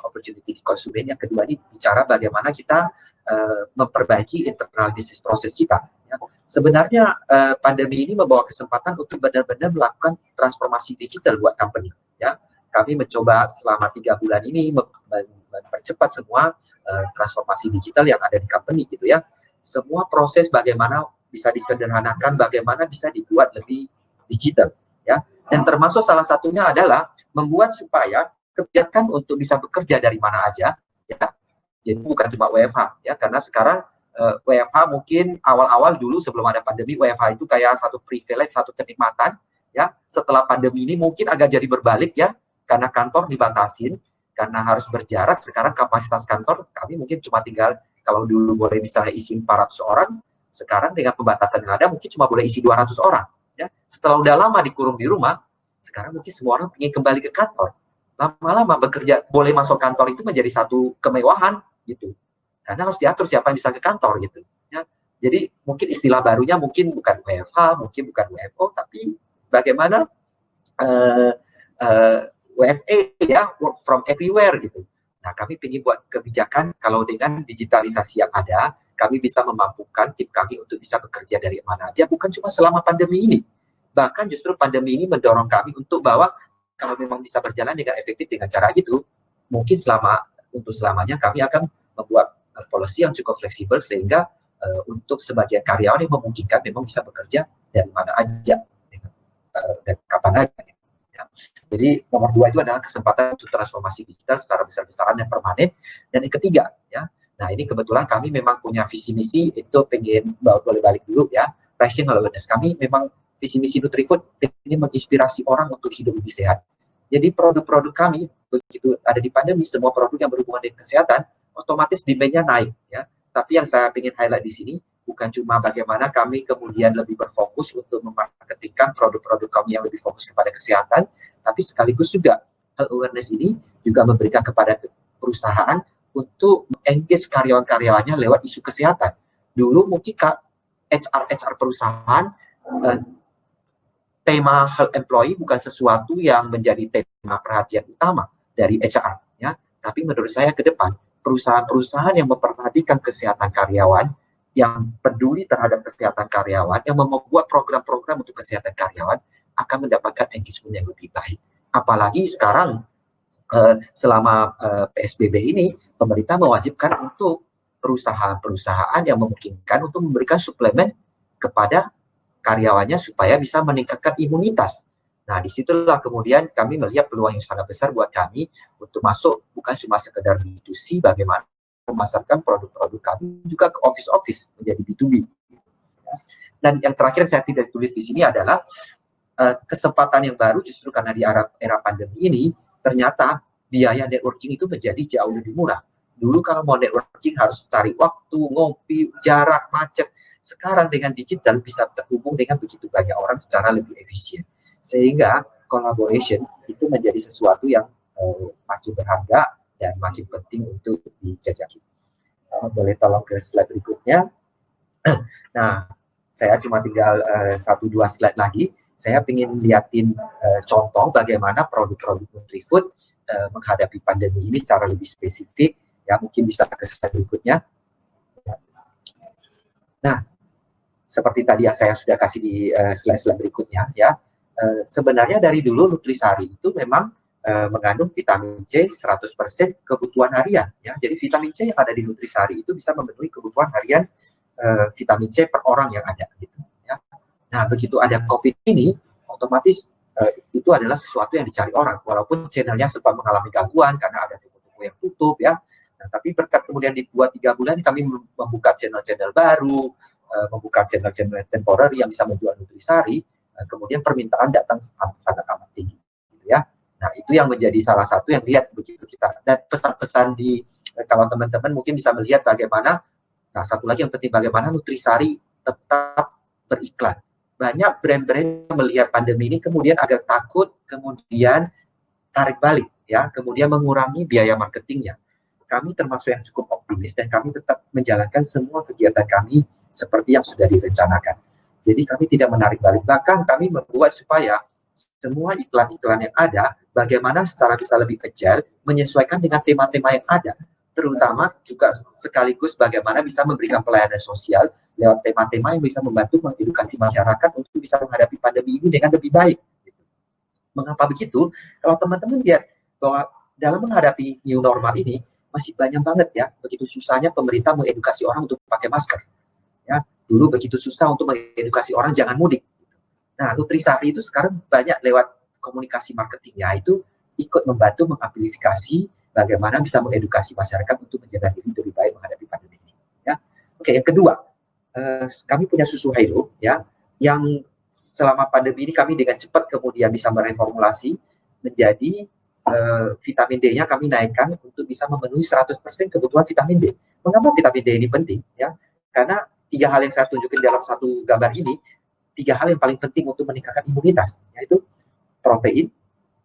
opportunity di konsumen, yang kedua ini bicara bagaimana kita memperbaiki internal bisnis proses kita. Ya. Sebenarnya pandemi ini membawa kesempatan untuk benar-benar melakukan transformasi digital buat company. Ya. Kami mencoba selama 3 bulan ini mempercepat semua transformasi digital yang ada di company gitu ya. Semua proses bagaimana bisa disederhanakan, bagaimana bisa dibuat lebih digital. Ya. Dan termasuk salah satunya adalah membuat supaya kebijakan untuk bisa bekerja dari mana aja, ya. Jadi bukan cuma WFH, ya, karena sekarang WFH mungkin awal-awal dulu sebelum ada pandemi, WFH itu kayak satu privilege, satu kenikmatan, ya. Setelah pandemi ini mungkin agak jadi berbalik, ya, karena kantor dibatasin, karena harus berjarak. Sekarang kapasitas kantor kami mungkin cuma tinggal, kalau dulu boleh misalnya isi 400 orang, sekarang dengan pembatasan yang ada mungkin cuma boleh isi 200 orang. Ya. Setelah udah lama dikurung di rumah, sekarang mungkin semua orang ingin kembali ke kantor. Lama-lama bekerja, boleh masuk kantor itu menjadi satu kemewahan gitu. Karena harus diatur siapa yang bisa ke kantor gitu. Ya. Jadi mungkin istilah barunya mungkin bukan WFH, mungkin bukan WFO, tapi bagaimana WFA ya, work from everywhere gitu. Nah, kami ingin buat kebijakan kalau dengan digitalisasi yang ada, kami bisa memampukan tim kami untuk bisa bekerja dari mana aja, bukan cuma selama pandemi ini. Bahkan justru pandemi ini mendorong kami untuk bahwa kalau memang bisa berjalan dengan efektif dengan cara gitu, mungkin untuk selamanya kami akan membuat policy yang cukup fleksibel sehingga untuk sebagian karyawan yang memungkinkan memang bisa bekerja dari mana aja dan kapan aja. Ya. Jadi nomor 2 itu adalah kesempatan untuk transformasi digital secara besar-besaran dan permanen. Dan yang ketiga, ya, nah ini kebetulan kami memang punya visi misi itu pengen boleh balik dulu ya, raising awareness. Kami memang visi misi Nutrifood ingin menginspirasi orang untuk hidup lebih sehat. Jadi produk-produk kami begitu ada di pandemi, semua produk yang berhubungan dengan kesehatan otomatis demand-nya naik ya. Tapi yang saya ingin highlight di sini bukan cuma bagaimana kami kemudian lebih berfokus untuk memarketingkan produk-produk kami yang lebih fokus kepada kesehatan, tapi sekaligus juga health awareness ini juga memberikan kepada perusahaan untuk engage karyawan-karyawannya lewat isu kesehatan. Dulu mungkin HR perusahaan tema health employee bukan sesuatu yang menjadi tema perhatian utama dari HR ya, tapi menurut saya ke depan perusahaan-perusahaan yang memperhatikan kesehatan karyawan, yang peduli terhadap kesehatan karyawan, yang membuat program-program untuk kesehatan karyawan akan mendapatkan engagement yang lebih baik. Apalagi sekarang selama PSBB ini, pemerintah mewajibkan untuk perusahaan-perusahaan yang memungkinkan untuk memberikan suplemen kepada karyawannya supaya bisa meningkatkan imunitas. Nah, disitulah kemudian kami melihat peluang yang sangat besar buat kami untuk masuk bukan cuma sekedar B2C, bagaimana memasarkan produk-produk kami juga ke office-office menjadi B2B. Dan yang terakhir saya tidak tulis di sini adalah kesempatan yang baru justru karena di era pandemi ini ternyata biaya networking itu menjadi jauh lebih murah. Dulu kalau mau networking harus cari waktu, ngopi, jarak, macet. Sekarang dengan digital bisa terhubung dengan begitu banyak orang secara lebih efisien. Sehingga collaboration itu menjadi sesuatu yang makin berharga dan makin penting untuk dijajaki. Boleh tolong ke slide berikutnya. Nah, saya cuma tinggal 1-2 slide lagi. Saya ingin liatin contoh bagaimana produk-produk Nutrifood menghadapi pandemi ini secara lebih spesifik. Ya, mungkin bisa ke slide berikutnya. Nah, seperti tadi yang saya sudah kasih di slide-slide berikutnya, ya. Sebenarnya dari dulu Nutrisari itu memang mengandung vitamin C 100% kebutuhan harian ya. Jadi vitamin C yang ada di Nutrisari itu bisa memenuhi kebutuhan harian vitamin C per orang yang ada gitu ya. Nah, begitu ada COVID ini otomatis itu adalah sesuatu yang dicari orang walaupun channelnya sempat mengalami gangguan karena ada toko-toko yang tutup ya. Nah, tapi berkat kemudian di 2-3 bulan kami membuka channel-channel baru, membuka channel-channel temporary yang bisa menjual Nutrisari. Kemudian permintaan datang sangat amat tinggi gitu ya. Nah, itu yang menjadi salah satu yang lihat begitu kita. Dan pesan-pesan di kalau teman-teman mungkin bisa melihat bagaimana, nah satu lagi yang penting bagaimana Nutrisari tetap beriklan. Banyak brand-brand melihat pandemi ini kemudian agak takut, kemudian tarik balik ya, kemudian mengurangi biaya marketingnya. Kami termasuk yang cukup optimis dan kami tetap menjalankan semua kegiatan kami seperti yang sudah direncanakan. Jadi kami tidak menarik balik, bahkan kami membuat supaya semua iklan-iklan yang ada, bagaimana secara bisa lebih agile, menyesuaikan dengan tema-tema yang ada, terutama juga sekaligus bagaimana bisa memberikan pelayanan sosial lewat tema-tema yang bisa membantu mengedukasi masyarakat untuk bisa menghadapi pandemi ini dengan lebih baik. Mengapa begitu? Kalau teman-teman lihat bahwa dalam menghadapi new normal ini, masih banyak banget ya, begitu susahnya pemerintah mengedukasi orang untuk pakai masker. Ya, dulu begitu susah untuk mengedukasi orang jangan mudik. Nah, Nutrisari itu sekarang banyak lewat komunikasi marketingnya itu ikut membantu mengamplifikasi bagaimana bisa mengedukasi masyarakat untuk menjaga diri lebih baik menghadapi pandemi ini. Ya, oke. Yang kedua, kami punya susu Haido ya, yang selama pandemi ini kami dengan cepat kemudian bisa mereformulasi menjadi vitamin D-nya kami naikkan untuk bisa memenuhi 100% kebutuhan vitamin D. Mengapa vitamin D ini penting? Ya, karena 3 hal yang saya tunjukin dalam satu gambar ini, 3 hal yang paling penting untuk meningkatkan imunitas, yaitu protein,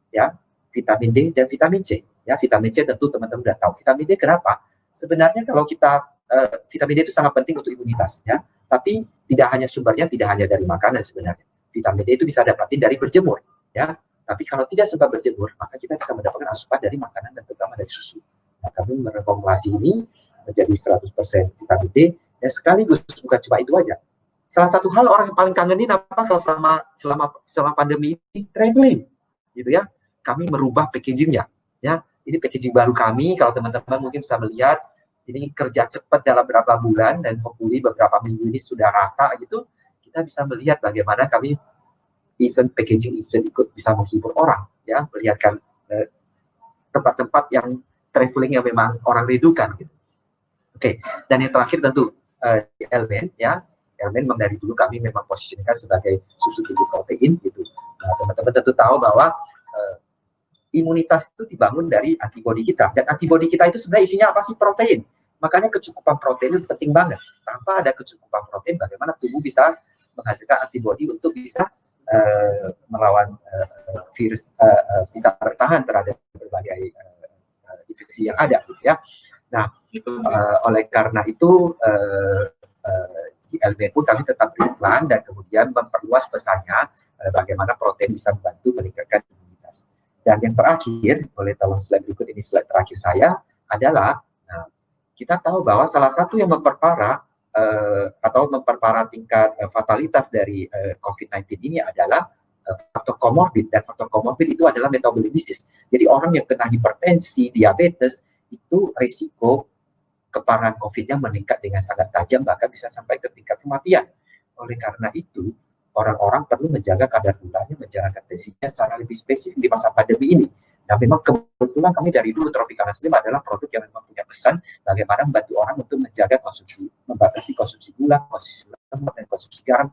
ya, vitamin D dan vitamin C. Ya, vitamin C tentu teman-teman sudah tahu. Vitamin D kenapa? Sebenarnya kalau kita vitamin D itu sangat penting untuk imunitas, ya. Tapi tidak hanya sumbernya, tidak hanya dari makanan sebenarnya. Vitamin D itu bisa dapatin dari berjemur, ya. Tapi kalau tidak sempat berjemur, maka kita bisa mendapatkan asupan dari makanan dan terutama dari susu. Nah, kami mereformulasi ini menjadi 100% vitamin D, dan sekaligus bukan cuma itu aja. Salah satu hal orang yang paling kangenin apa kalau selama pandemi ini, traveling, gitu ya. Kami merubah packagingnya, ya. Ini packaging baru kami, kalau teman-teman mungkin bisa melihat, ini kerja cepat dalam beberapa bulan, dan hopefully beberapa minggu ini sudah rata gitu, kita bisa melihat bagaimana kami event packaging ikut bisa menghibur orang, ya, melihatkan tempat-tempat yang traveling yang memang orang rindukan gitu. Oke, dan yang terakhir tentu Elmen, ya. Elmen memang dari dulu kami memang posisikan sebagai susu tinggi protein gitu. Nah, teman-teman tentu tahu bahwa imunitas itu dibangun dari antibodi kita, dan antibodi kita itu sebenarnya isinya apa sih? Protein. Makanya kecukupan protein itu penting banget. Tanpa ada kecukupan protein, bagaimana tubuh bisa menghasilkan antibodi untuk bisa melawan virus, bisa bertahan terhadap berbagai infeksi yang ada, gitu ya. Nah, oleh karena itu di LB pun kami tetap beriklan dan kemudian memperluas pesannya bagaimana protein bisa membantu meningkatkan imunitas. Dan yang terakhir, boleh tolong slide berikut, ini slide terakhir saya adalah kita tahu bahwa salah satu yang memperparah tingkat fatalitas dari COVID-19 ini adalah faktor komorbid, dan faktor komorbid itu adalah metabolic disease. Jadi orang yang kena hipertensi, diabetes, itu risiko keparahan COVID-nya meningkat dengan sangat tajam, bahkan bisa sampai ke tingkat kematian. Oleh karena itu, orang-orang perlu menjaga kadar gulanya, menjaga tensinya secara lebih spesifik di masa pandemi ini. Nah, memang kebetulan kami dari dulu Tropicana Slim adalah produk yang memang punya pesan bagaimana membantu orang untuk menjaga konsumsi, membatasi konsumsi gula, konsumsi lemak, dan konsumsi garam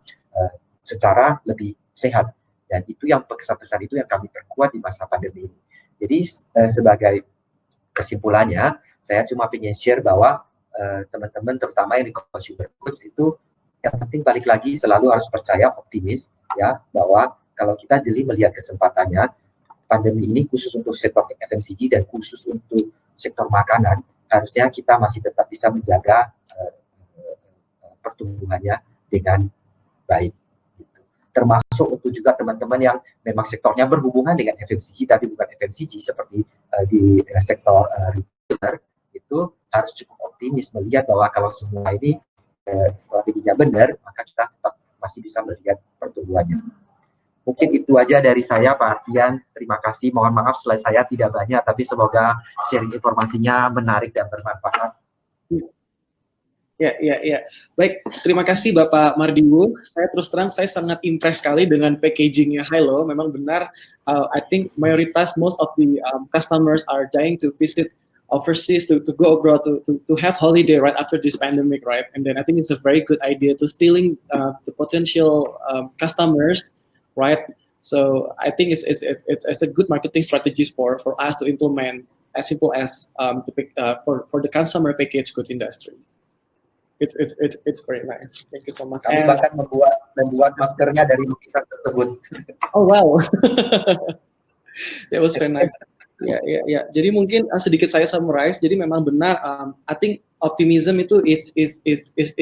secara lebih sehat. Dan itu yang pesan-pesan itu yang kami perkuat di masa pandemi ini. Jadi sebagai kesimpulannya, saya cuma ingin share bahwa teman-teman terutama yang di consumer goods itu yang penting balik lagi selalu harus percaya, optimis, ya, bahwa kalau kita jeli melihat kesempatannya, pandemi ini khusus untuk sektor FMCG dan khusus untuk sektor makanan, harusnya kita masih tetap bisa menjaga pertumbuhannya dengan baik. Gitu. Termasuk untuk juga teman-teman yang memang sektornya berhubungan dengan FMCG tapi bukan FMCG seperti di sektor retailer, itu harus cukup optimis melihat bahwa kalau semua ini strateginya benar, maka kita tetap masih bisa melihat pertumbuhannya. Mungkin itu aja dari saya, Pak Ardian. Terima kasih. Mohon maaf slide saya tidak banyak, tapi semoga sharing informasinya menarik dan bermanfaat. Ya. Baik, terima kasih Bapak Mardiwu. Saya terus terang saya sangat impress sekali dengan packagingnya Hilo. Memang benar, I think mayoritas most of the customers are dying to visit overseas to go abroad to have holiday right after this pandemic, right? And then I think it's a very good idea to stealing the potential customers, right? So I think it's a good marketing strategies for us to implement as simple as for the consumer packaged goods industry. It's very nice. Thank you so much. Kami bahkan membuat maskernya dari lukisan tersebut. Oh wow, that was very nice. Ya. Jadi mungkin sedikit saya summarize. Jadi memang benar. I think optimism itu is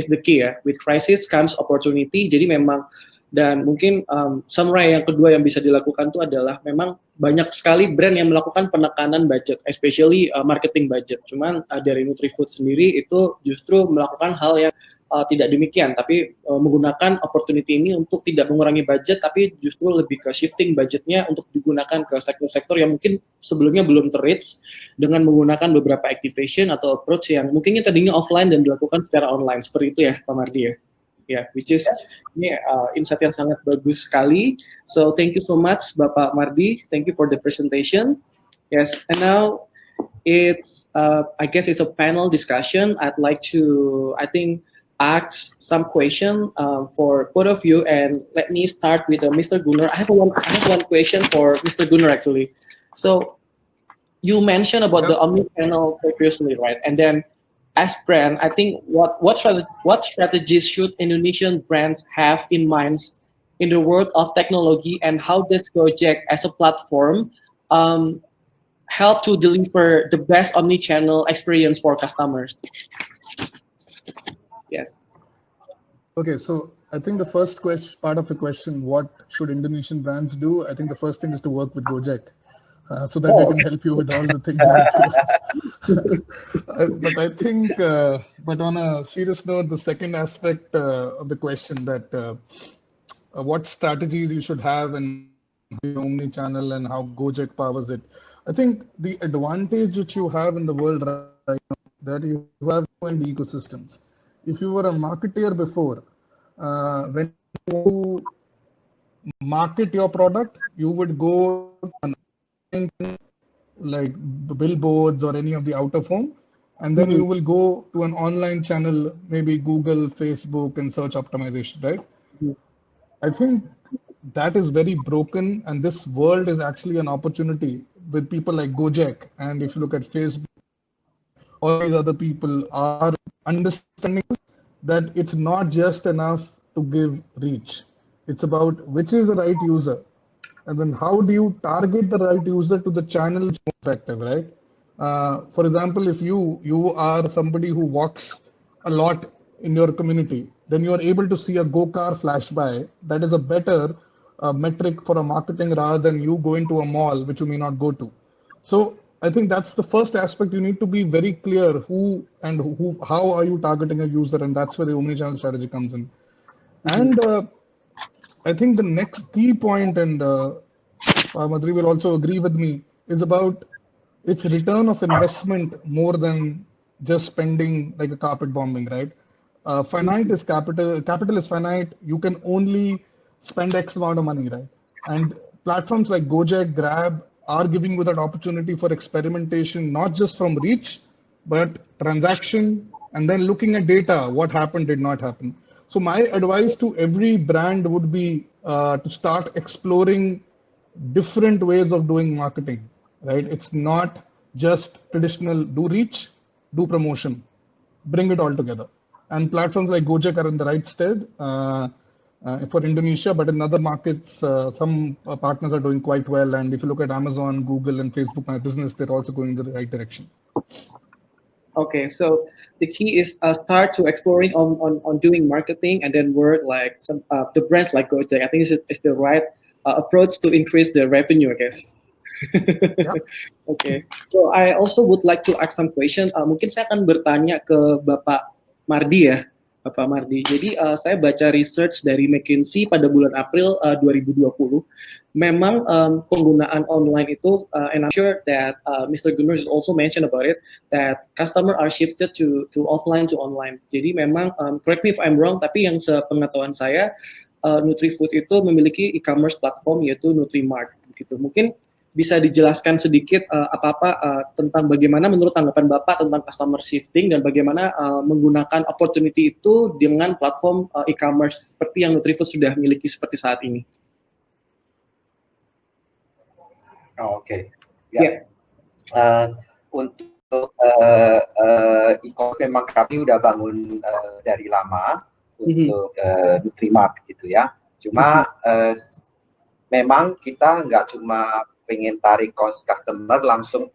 the key ya. With crisis comes opportunity. Jadi memang dan mungkin summary yang kedua yang bisa dilakukan itu adalah memang banyak sekali brand yang melakukan penekanan budget, especially marketing budget. Cuman dari Nutrifood sendiri itu justru melakukan hal yang tidak demikian, tapi menggunakan opportunity ini untuk tidak mengurangi budget, tapi justru lebih ke shifting budgetnya untuk digunakan ke sektor-sektor yang mungkin sebelumnya belum ter-reach dengan menggunakan beberapa activation atau approach yang mungkinnya tadinya offline dan dilakukan secara online. Seperti itu ya, Pak Mardi ya? Yeah, which is ini insight yang sangat bagus sekali. So thank you so much, Bapak Mardi. Thank you for the presentation. Yes, and now it's I guess it's a panel discussion. I'd like to ask some question for both of you, and let me start with Mr. Gunnar. I have one question for Mr. Gunnar actually. So you mentioned about the omni-channel previously, right? And then as brand, I think what strategies should Indonesian brands have in mind in the world of technology, and how does Gojek as a platform help to deliver the best omni-channel experience for customers? Yes. Okay, so I think the first question, part of the question, what should Indonesian brands do? I think the first thing is to work with Gojek, so that they Oh, can help you with all the things that you. But I think, but on a serious note, the second aspect of the question that what strategies you should have and omni-channel and how Gojek powers it. I think the advantage which you have in the world right now that you have in the ecosystems. If you were a marketeer before, when you market your product, you would go on like billboards or any of the out of home, and then you will go to an online channel, maybe Google, Facebook, and search optimization, right? I think that is very broken, and this world is actually an opportunity with people like Gojek. And if you look at Facebook, all these other people are understanding that it's not just enough to give reach. It's about which is the right user, and then how do you target the right user to the channel which is more effective, right? For example, if you are somebody who walks a lot in your community, then you are able to see a go-car flash by. That is a better metric for a marketing rather than you going to a mall which you may not go to. So I think that's the first aspect. You need to be very clear how are you targeting a user, and that's where the omnichannel strategy comes in. And I think the next key point, and Madhuri will also agree with me, is about its return of investment more than just spending like a carpet bombing, right? Finite is capital. Capital is finite. You can only spend X amount of money, right? And platforms like Gojek, Grab are giving you that opportunity for experimentation, not just from reach, but transaction, and then looking at data, what happened, did not happen. So my advice to every brand would be to start exploring different ways of doing marketing, right? It's not just traditional do reach, do promotion, bring it all together. And platforms like Gojek are in the right stead for Indonesia, but in other markets, some partners are doing quite well. And if you look at Amazon, Google, and Facebook My Business, they're also going in the right direction. Okay, so the key is start to exploring on doing marketing and then work like some the brands like Gojek. I think it's the right approach to increase the revenue, I guess. Yeah. Okay, so I also would like to ask some question. Mungkin saya akan bertanya ke Bapak Mardi ya, Bapak Mardi. Jadi saya baca research dari McKinsey pada bulan April 2020. Memang penggunaan online itu, and I'm sure that Mr. Gunur has also mentioned about it, that customer are shifted to offline to online. Jadi memang, correct me if I'm wrong, tapi yang sepengetahuan saya, Nutrifood itu memiliki e-commerce platform yaitu Nutrimart. Gitu. Mungkin bisa dijelaskan sedikit tentang bagaimana menurut tanggapan Bapak tentang customer shifting dan bagaimana menggunakan opportunity itu dengan platform e-commerce seperti yang Nutrifood sudah miliki seperti saat ini. Oke. Ya. Untuk e-commerce memang kami udah bangun dari lama untuk Nutrimart gitu ya. Cuma memang kita nggak cuma pengen tarik customer langsung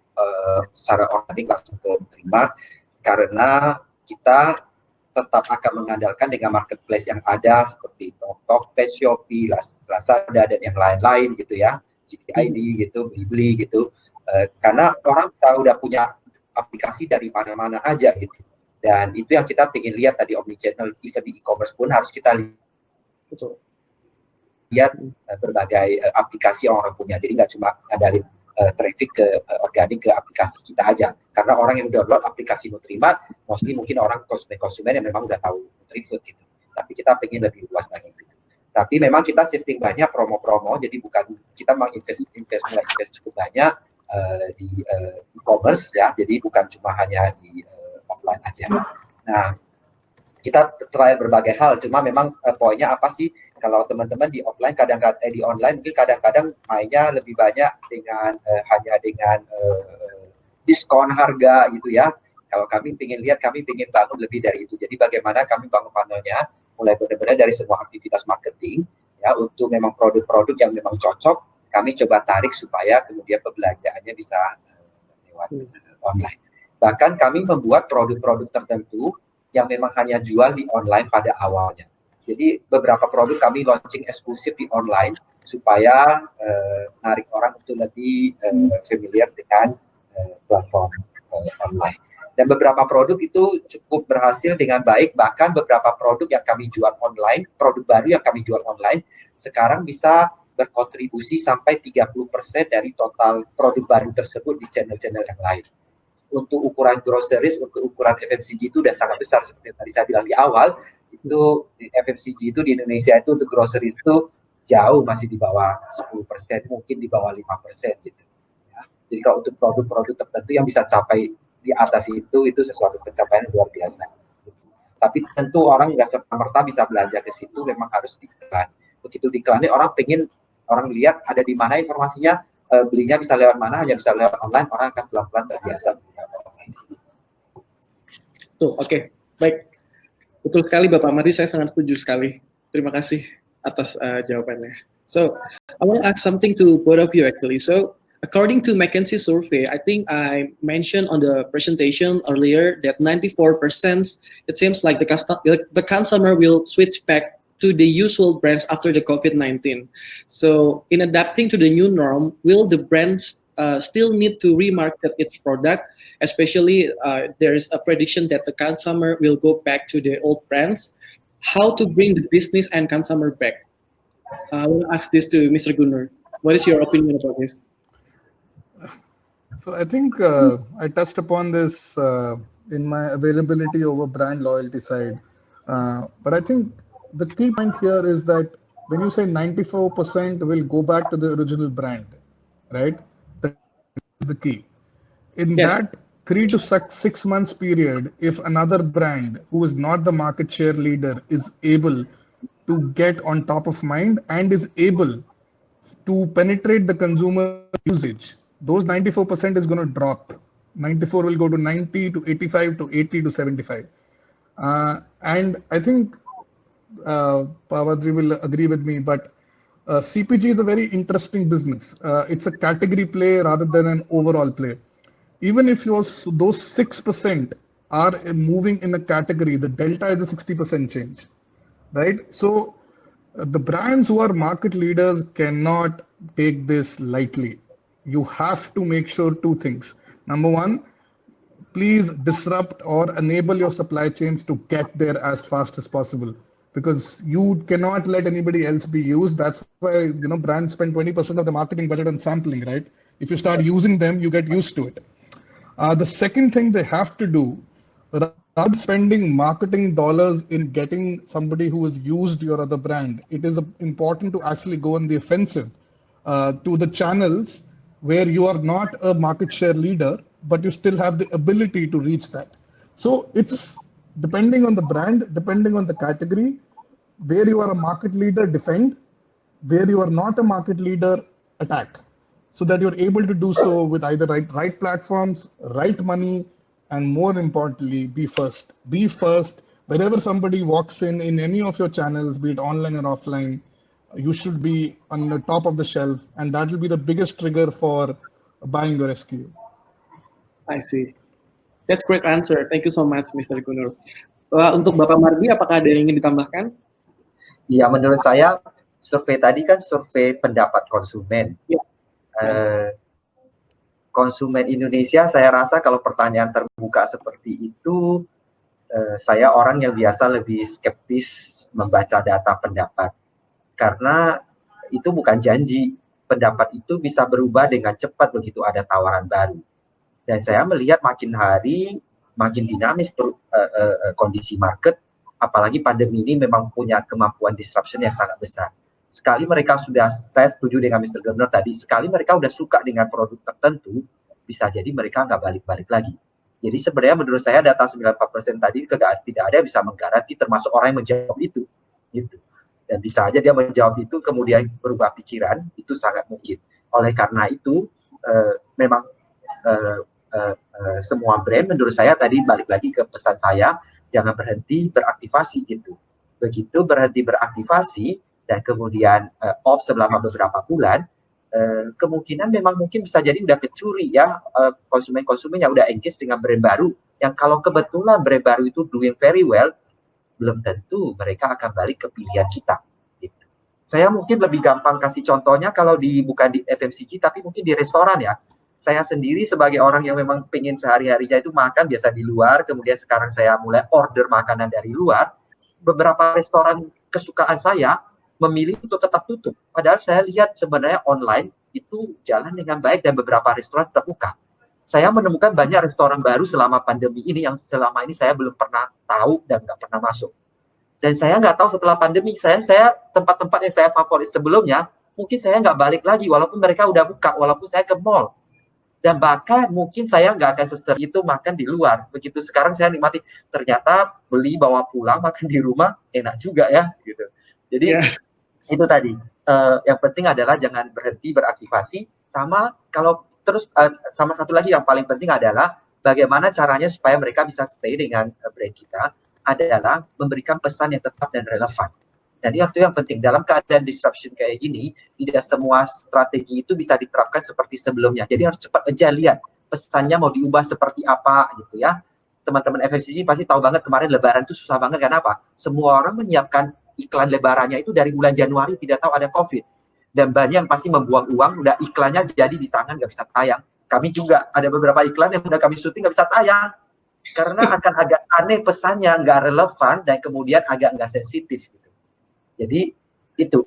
secara organik langsung ke Nutrimart, karena kita tetap akan mengandalkan dengan marketplace yang ada seperti Tokped, Shopee, Lazada dan yang lain-lain gitu ya, JDID gitu, Blibli gitu, karena orang udah punya aplikasi dari mana-mana aja gitu, dan itu yang kita pengen lihat tadi omnichannel, even di e-commerce pun harus kita lihat berbagai aplikasi yang orang punya, jadi nggak cuma ngadalin traffic ke organik ke aplikasi kita aja, karena orang yang download aplikasi Nutrimart mostly mungkin orang konsumen yang memang udah tahu Nutrifood gitu, tapi kita pengen lebih luas lagi gitu. Tapi memang kita shifting banyak promo-promo, jadi bukan kita invest cukup banyak di e-commerce ya, jadi bukan cuma hanya di offline aja. Nah, kita trial berbagai hal, cuma memang poinnya apa sih, kalau teman-teman di offline di online mungkin kadang-kadang mainnya lebih banyak dengan hanya dengan diskon harga gitu ya. Kalau kami ingin bangun lebih dari itu. Jadi bagaimana kami bangun funnelnya, mulai benar-benar dari semua aktivitas marketing ya, untuk memang produk-produk yang memang cocok kami coba tarik supaya kemudian pembelanjaannya bisa lewat online. Bahkan kami membuat produk-produk tertentu yang memang hanya jual di online pada awalnya. Jadi beberapa produk kami launching eksklusif di online supaya narik orang untuk lebih familiar dengan platform online. Dan beberapa produk itu cukup berhasil dengan baik, bahkan beberapa produk yang kami jual online, produk baru yang kami jual online, sekarang bisa berkontribusi sampai 30% dari total produk baru tersebut di channel-channel yang lain. Untuk ukuran groceries, untuk ukuran FMCG itu udah sangat besar, seperti yang tadi saya bilang di awal, itu FMCG itu di Indonesia itu untuk groceries itu jauh masih di bawah 10%, mungkin di bawah 5% gitu. Ya. Jadi kalau untuk produk-produk tertentu yang bisa capai di atas itu sesuatu pencapaian yang luar biasa. Tapi tentu orang nggak serta-merta bisa belanja ke situ, memang harus diiklan. Begitu diiklannya orang lihat ada di mana informasinya, belinya bisa lewat mana, hanya bisa lewat online, orang akan pelan-pelan terbiasa. Tuh, oke. Baik. Betul sekali Bapak Mardi, saya sangat setuju sekali. Terima kasih atas jawabannya. So, I want to ask something to both of you actually. So, according to McKinsey survey, I think I mentioned on the presentation earlier that 94% it seems like the consumer will switch back to the usual brands after the COVID-19. So, in adapting to the new norm, will the brands still need to remarket its product? Especially, there is a prediction that the consumer will go back to the old brands. How to bring the business and consumer back? I will ask this to Mr. Gunnar. What is your opinion about this? So I think I touched upon this in my availability over brand loyalty side. But I think the key point here is that when you say 94% will go back to the original brand, right? That's the key. In that 3 to 6 months period, if another brand who is not the market share leader is able to get on top of mind and is able to penetrate the consumer usage, those 94% is going to drop. 94 will go to 90 to 85 to 80 to 75. And I think Pavadri will agree with me, but CPG is a very interesting business. It's a category play rather than an overall play. Even if those 6% are moving in a category, the delta is a 60% change, right? So the brands who are market leaders cannot take this lightly. You have to make sure 2 things. Number 1, please disrupt or enable your supply chains to get there as fast as possible, because you cannot let anybody else be used. That's why brands spend 20% of the marketing budget on sampling, right? If you start using them, you get used to it. The second thing they have to do, rather than spending marketing dollars in getting somebody who has used your other brand, it is important to actually go on the offensive to the channels where you are not a market share leader, but you still have the ability to reach that. So it's depending on the brand, depending on the category, where you are a market leader, defend, where you are not a market leader, attack, so that you're able to do so with either right platforms, right money, and more importantly, be first. Be first. Wherever somebody walks in any of your channels, be it online or offline, you should be on the top of the shelf, and that will be the biggest trigger for buying your SKU. I see. That's great answer. Thank you so much, Mr. Gunnar. Untuk Bapak Mardi, apakah ada yang ingin ditambahkan? Ya, menurut saya survei tadi kan survei pendapat konsumen. Ya. Konsumen Indonesia, saya rasa kalau pertanyaan terbuka seperti itu, saya orang yang biasa lebih skeptis membaca data pendapat. Karena itu bukan janji. Pendapat itu bisa berubah dengan cepat begitu ada tawaran baru. Dan saya melihat makin hari, makin dinamis kondisi market, apalagi pandemi ini memang punya kemampuan disruption yang sangat besar. Sekali mereka saya setuju dengan Mr. Gunnar tadi, sekali mereka sudah suka dengan produk tertentu, bisa jadi mereka nggak balik-balik lagi. Jadi sebenarnya menurut saya data 94% tadi tidak ada yang bisa menggaranti, termasuk orang yang menjawab itu. Gitu. Dan bisa aja dia menjawab itu, kemudian berubah pikiran, itu sangat mungkin. Oleh karena itu, memang semua brand menurut saya tadi balik lagi ke pesan saya, jangan berhenti beraktivasi gitu. Begitu berhenti beraktivasi, dan kemudian off selama beberapa bulan, kemungkinan memang mungkin bisa jadi udah kecuri ya konsumen-konsumen yang udah engage dengan brand baru, yang kalau kebetulan brand baru itu doing very well, belum tentu mereka akan balik ke pilihan kita. Gitu. Saya mungkin lebih gampang kasih contohnya kalau bukan di FMCG, tapi mungkin di restoran ya. Saya sendiri sebagai orang yang memang pengen sehari-harinya itu makan biasa di luar, kemudian sekarang saya mulai order makanan dari luar, beberapa restoran kesukaan saya memilih untuk tetap tutup. Padahal saya lihat sebenarnya online itu jalan dengan baik dan beberapa restoran terbuka. Saya menemukan banyak restoran baru selama pandemi ini yang selama ini saya belum pernah tahu dan nggak pernah masuk. Dan saya nggak tahu setelah pandemi, saya tempat-tempat yang saya favorit sebelumnya, mungkin saya nggak balik lagi walaupun mereka udah buka, walaupun saya ke mall. Dan bahkan mungkin saya nggak akan sesering itu makan di luar. Begitu sekarang saya nikmati, ternyata beli bawa pulang makan di rumah enak juga ya gitu. Jadi itu tadi yang penting adalah jangan berhenti beraktivasi, sama kalau terus sama satu lagi yang paling penting adalah bagaimana caranya supaya mereka bisa stay dengan brand kita adalah memberikan pesan yang tetap dan relevan. Jadi itu yang penting dalam keadaan disruption kayak gini, tidak semua strategi itu bisa diterapkan seperti sebelumnya. Jadi harus cepat aja lihat pesannya mau diubah seperti apa gitu ya. Teman-teman FMCG pasti tahu banget kemarin Lebaran itu susah banget. Kenapa? Semua orang menyiapkan iklan Lebarannya itu dari bulan Januari, tidak tahu ada COVID. Dan banyak yang pasti membuang uang, udah iklannya jadi di tangan nggak bisa tayang. Kami juga ada beberapa iklan yang udah kami syuting nggak bisa tayang karena akan agak aneh pesannya, nggak relevan dan kemudian agak nggak sensitif gitu. Jadi itu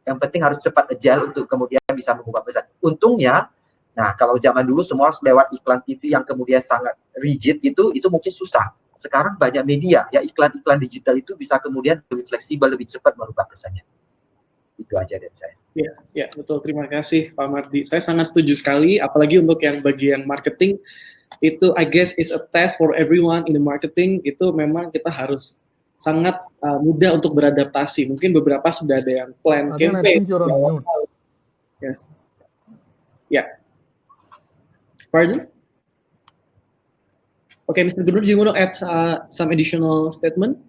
yang penting harus cepat agile untuk kemudian bisa mengubah pesan. Untungnya, nah kalau zaman dulu semua harus lewat iklan TV yang kemudian sangat rigid itu mungkin susah. Sekarang banyak media ya, iklan-iklan digital itu bisa kemudian lebih fleksibel, lebih cepat merubah pesannya. Itu aja dari saya. Ya, betul. Terima kasih Pak Mardi. Saya sangat setuju sekali, apalagi untuk yang bagian marketing itu I guess is a test for everyone in the marketing. Itu memang kita harus sangat mudah untuk beradaptasi. Mungkin beberapa sudah ada yang plan campaign. Yes. Yeah. Pardon? Okay, Mr. Gubernur, do you want to add some additional statement?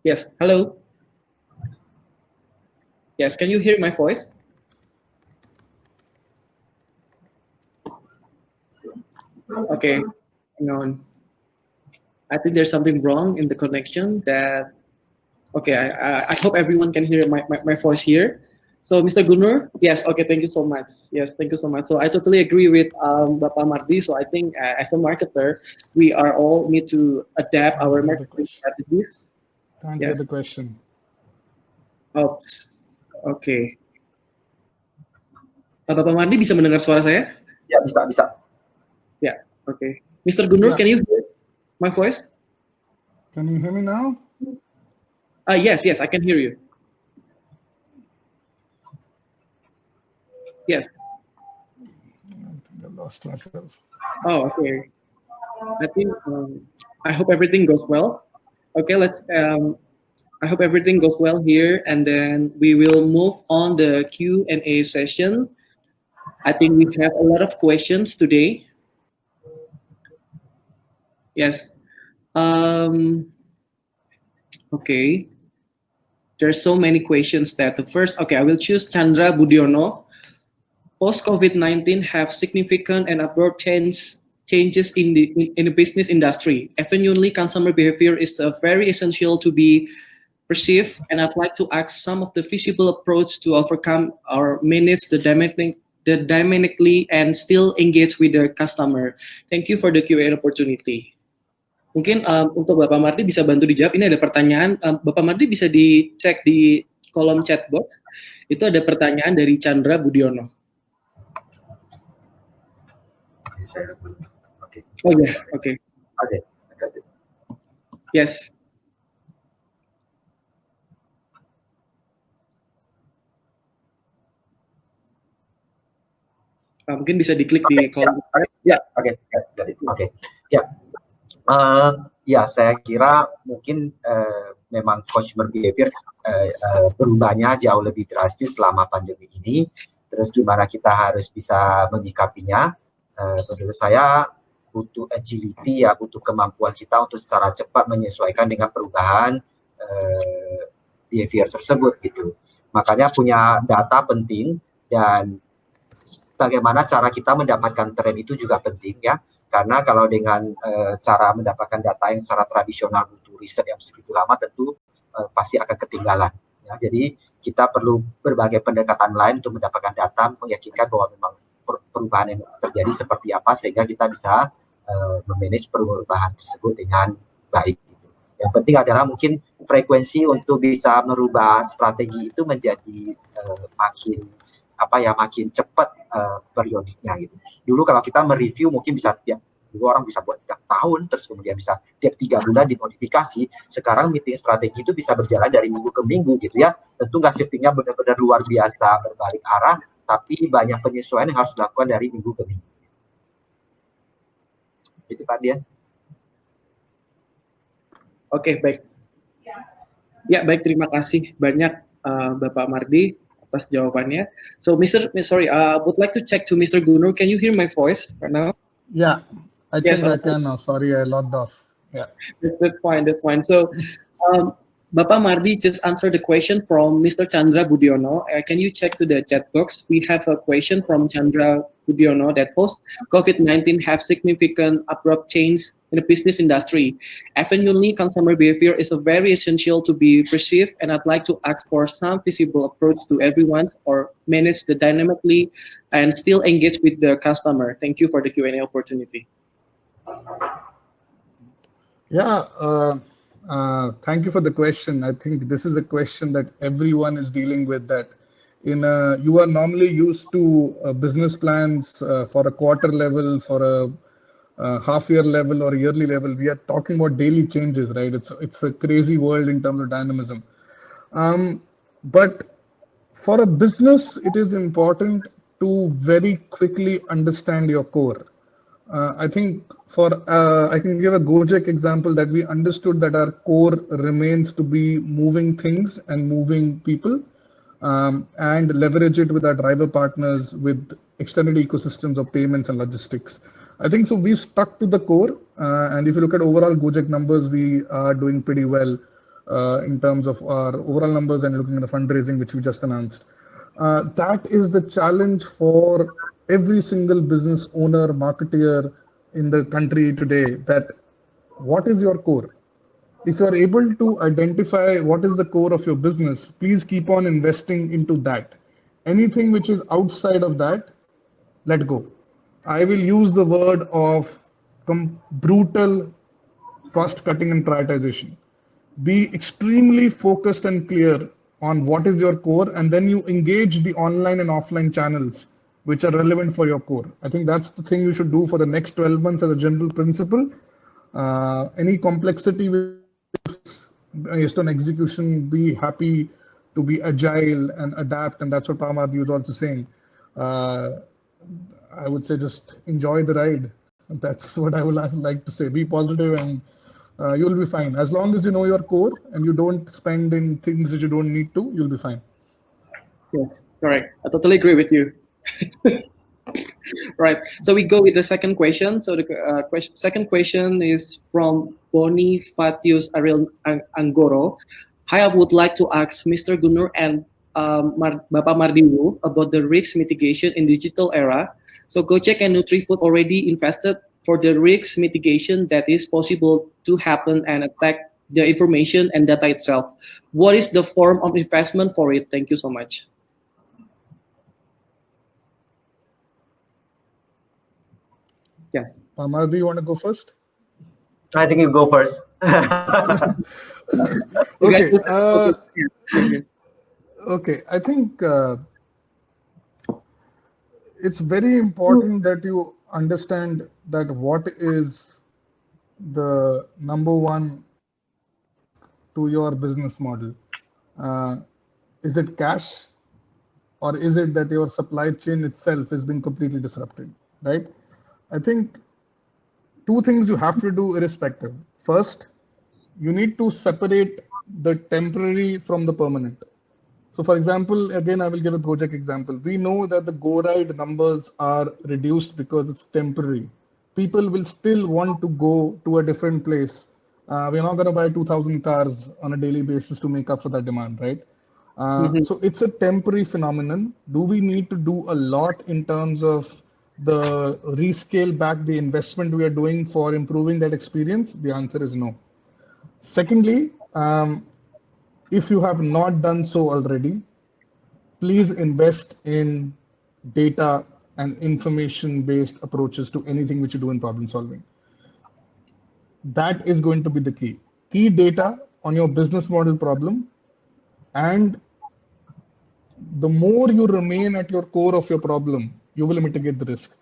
Yes, hello. Yes, can you hear my voice? Okay, hang on. I think there's something wrong in the connection okay, I hope everyone can hear my voice here. So Mr. Gunur, yes, okay, thank you so much. Yes, thank you so much. So I totally agree with Bapak Mardi. So I think as a marketer, we are all need to adapt our marketing strategies. Can't hear the question. Oops. Oke. Bapak Mardi bisa mendengar suara saya? Ya, bisa. Ya, oke. Mr. Gunur, can you hear my voice? Can you hear me now? Yes, I can hear you. Yes. I think I lost myself. Oh, okay. I think I hope everything goes well. Okay, I hope everything goes well here, and then we will move on the Q&A session. I think we have a lot of questions today. Yes. Okay. There's so many questions that the first, okay, I will choose Chandra Budiono. Post-COVID-19 have significant and abrupt changes in the business industry. Evidently, consumer behavior is very essential to be perceived, and I'd like to ask some of the feasible approach to overcome or manage the dynamically and still engage with the customer. Thank you for the Q&A opportunity. Mungkin untuk Bapak Mardi bisa bantu dijawab. Ini ada pertanyaan, Bapak Mardi bisa dicek di kolom chat box. Itu ada pertanyaan dari Chandra Budiono. Okay. Oh ya, oke. Okay. Yes. Mungkin bisa diklik di kolom. Ya, oke. Ya. Ya, saya kira mungkin memang consumer behavior berubahnya jauh lebih drastis selama pandemi ini. Terus gimana kita harus bisa menyikapinya? Menurut saya butuh agility ya, butuh kemampuan kita untuk secara cepat menyesuaikan dengan perubahan behavior tersebut gitu. Makanya punya data penting, dan bagaimana cara kita mendapatkan tren itu juga penting ya. Karena kalau dengan cara mendapatkan data yang secara tradisional butuh riset yang segitu lama, tentu pasti akan ketinggalan. Ya, jadi kita perlu berbagai pendekatan lain untuk mendapatkan data, meyakinkan bahwa memang perubahan yang terjadi seperti apa, sehingga kita bisa memanage perubahan tersebut dengan baik. Gitu. Yang penting adalah mungkin frekuensi untuk bisa merubah strategi itu menjadi makin cepat periodiknya gitu. Dulu kalau kita mereview mungkin bisa dulu orang bisa buat tiap tahun, terus kemudian bisa tiap 3 bulan dimodifikasi. Sekarang meeting strategi itu bisa berjalan dari minggu ke minggu gitu ya. Tentu nggak shiftingnya benar-benar luar biasa berbalik arah, tapi banyak penyesuaian yang harus dilakukan dari minggu ke minggu. Itu Pak Dian. Oke, baik. Ya, baik, terima kasih banyak Bapak Mardi atas jawabannya. So, would like to check to Mr. Gunur. Can you hear my voice right now? Yeah, I Yes, think I can now. Sorry, I logged off. Yeah. That's fine. So, Bapak Mardi just answered the question from Mr. Chandra Budiono. Can you check to the chat box? We have a question from Chandra Budiono that post-COVID-19 have significant abrupt change in the business industry. Eventually, consumer behavior is a very essential to be perceived, and I'd like to ask for some visible approach to everyone or manage the dynamically and still engage with the customer. Thank you for the Q&A opportunity. Yeah, thank you for the question. I think this is a question that everyone is dealing with, that you are normally used to business plans for a quarter level, for a half-year level or yearly level. We are talking about daily changes, right? It's a crazy world in terms of dynamism. But for a business, it is important to very quickly understand your core. I think I can give a Gojek example, that we understood that our core remains to be moving things and moving people, and leverage it with our driver partners, with extended ecosystems of payments and logistics. I think so we've stuck to the core, and if you look at overall Gojek numbers, we are doing pretty well in terms of our overall numbers, and looking at the fundraising which we just announced. That is the challenge for every single business owner, marketeer in the country today, that what is your core? If you are able to identify what is the core of your business, please keep on investing into that. Anything which is outside of that, let go. I will use the word of brutal cost cutting and prioritization. Be extremely focused and clear on what is your core, and then you engage the online and offline channels which are relevant for your core. I think that's the thing you should do for the next 12 months as a general principle. Any complexity based on execution, be happy to be agile and adapt, and that's what Pamardi was also saying. I would say just enjoy the ride. That's what I would like to say. Be positive, and you'll be fine. As long as you know your core and you don't spend in things that you don't need to, you'll be fine. Yes, correct. I totally agree with you. Right. So we go with the second question. So the second question is from Bonifatius Ariel Anggoro. Hi, I would like to ask Mr. Gunur and Bapak Mardiwu about the risk mitigation in digital era. So Gojek and Nutrifood already invested for the risk mitigation that is possible to happen and attack the information and data itself. What is the form of investment for it? Thank you so much. Yes. Pamardi, you want to go first? I think you go first. Okay. Okay. I think it's very important that you understand that what is the number one to your business model. Is it cash, or is it that your supply chain itself has been completely disrupted, right? I think two things you have to do irrespective. First, you need to separate the temporary from the permanent. So for example, again, I will give a Gojek example. We know that the Go Ride numbers are reduced because it's temporary. people will still want to go to a different place. We're not going to buy 2,000 cars on a daily basis to make up for that demand, right? So it's a temporary phenomenon. Do we need to do a lot in terms of the rescale back the investment we are doing for improving that experience? The answer is no. Secondly, if you have not done so already, please invest in data and information-based approaches to anything which you do in problem solving. That is going to be the key. Key data on your business model problem, and the more you remain at your core of your problem, you will mitigate the risk.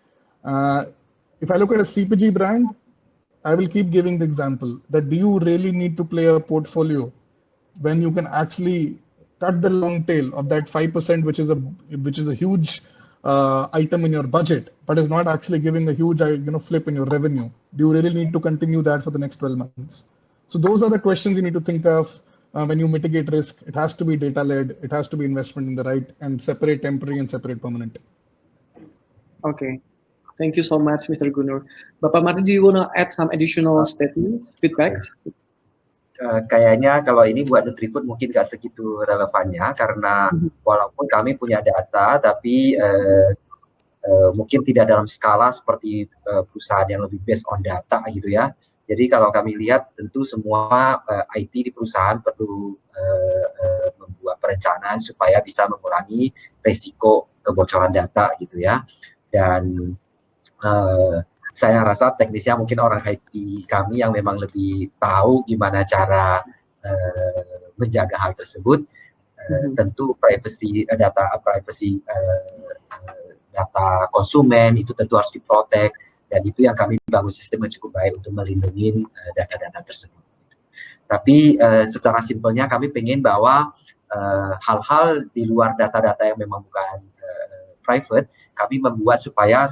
If I look at a CPG brand, I will keep giving the example that do you really need to play a portfolio when you can actually cut the long tail of that 5%, which is a huge item in your budget, but is not actually giving a huge flip in your revenue. Do you really need to continue that for the next 12 months? So those are the questions you need to think of when you mitigate risk. It has to be data-led. It has to be investment in the right, and separate temporary and separate permanent. Okay. Thank you so much, Mr. Gunur. Bapak Mardi, do you want to add some additional statements, feedbacks? Kayaknya kalau ini buat Nutrifood mungkin nggak segitu relevannya, karena walaupun kami punya data, tapi mungkin tidak dalam skala seperti perusahaan yang lebih based on data gitu ya. Jadi kalau kami lihat tentu semua IT di perusahaan perlu membuat perencanaan supaya bisa mengurangi resiko kebocoran data gitu ya. Dan saya rasa teknisnya mungkin orang IT kami yang memang lebih tahu gimana cara menjaga hal tersebut. Tentu data konsumen itu tentu harus diprotek, dan itu yang kami bangun sistem yang cukup baik untuk melindungi data-data tersebut. Tapi secara simpelnya kami pengen bahwa hal-hal di luar data-data yang memang bukan private, kami membuat supaya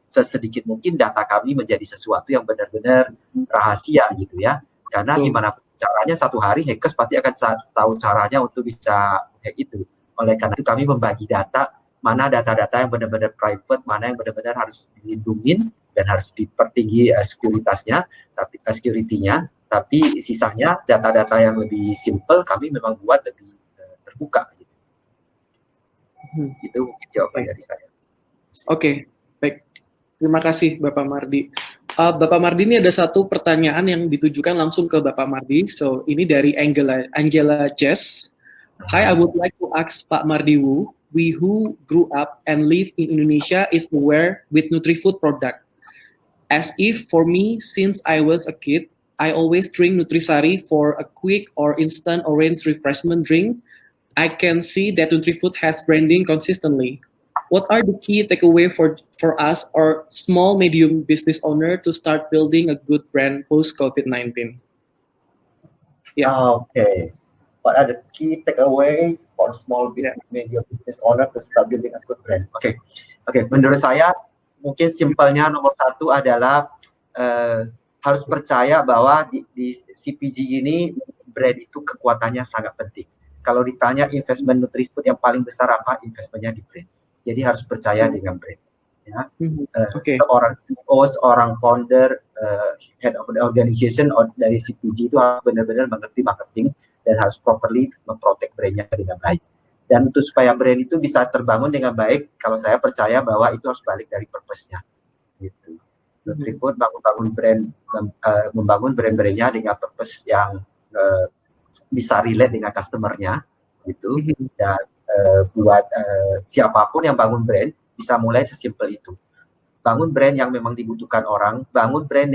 sesedikit mungkin data kami menjadi sesuatu yang benar-benar rahasia gitu ya. Karena gimana caranya, satu hari hackers pasti akan tahu caranya untuk bisa hack itu. Oleh karena itu kami membagi data, mana data-data yang benar-benar private, mana yang benar-benar harus dilindungi dan harus dipertinggi security-nya. Tapi sisanya data-data yang lebih simple kami memang buat lebih terbuka gitu. Itu mungkin jawaban dari saya. Oke, baik. Terima kasih Bapak Mardi. Bapak Mardi, ini ada satu pertanyaan yang ditujukan langsung ke Bapak Mardi. So, ini dari Angela Jess. Hi, I would like to ask Pak Mardi Wu, we who grew up and live in Indonesia is aware with Nutrifood product. As if for me, since I was a kid, I always drink Nutrisari for a quick or instant orange refreshment drink. I can see that Nutrifood has branding consistently. What are the key takeaway for us or small medium business owner to start building a good brand post COVID-19? Yeah. Okay. What are the key takeaway for small business medium business owner to start building a good brand? Okay. Menurut saya mungkin simpelnya nomor satu adalah harus percaya bahwa di CPG ini brand itu kekuatannya sangat penting. Kalau ditanya investment Nutrifood yang paling besar apa, investmentnya di brand. Jadi harus percaya dengan brand. Ya. Seorang CEO, seorang founder, head of the organization dari CPG itu harus benar-benar mengerti marketing dan harus properly memprotek brandnya dengan baik. Dan untuk supaya brand itu bisa terbangun dengan baik, kalau saya percaya bahwa itu harus balik dari purpose-nya. Gitu. Nutrifood membangun brand-brandnya dengan purpose yang bisa relate dengan customer-nya, gitu. Dan buat siapapun yang bangun brand bisa mulai sesimpel itu. Bangun brand yang memang dibutuhkan orang, bangun brand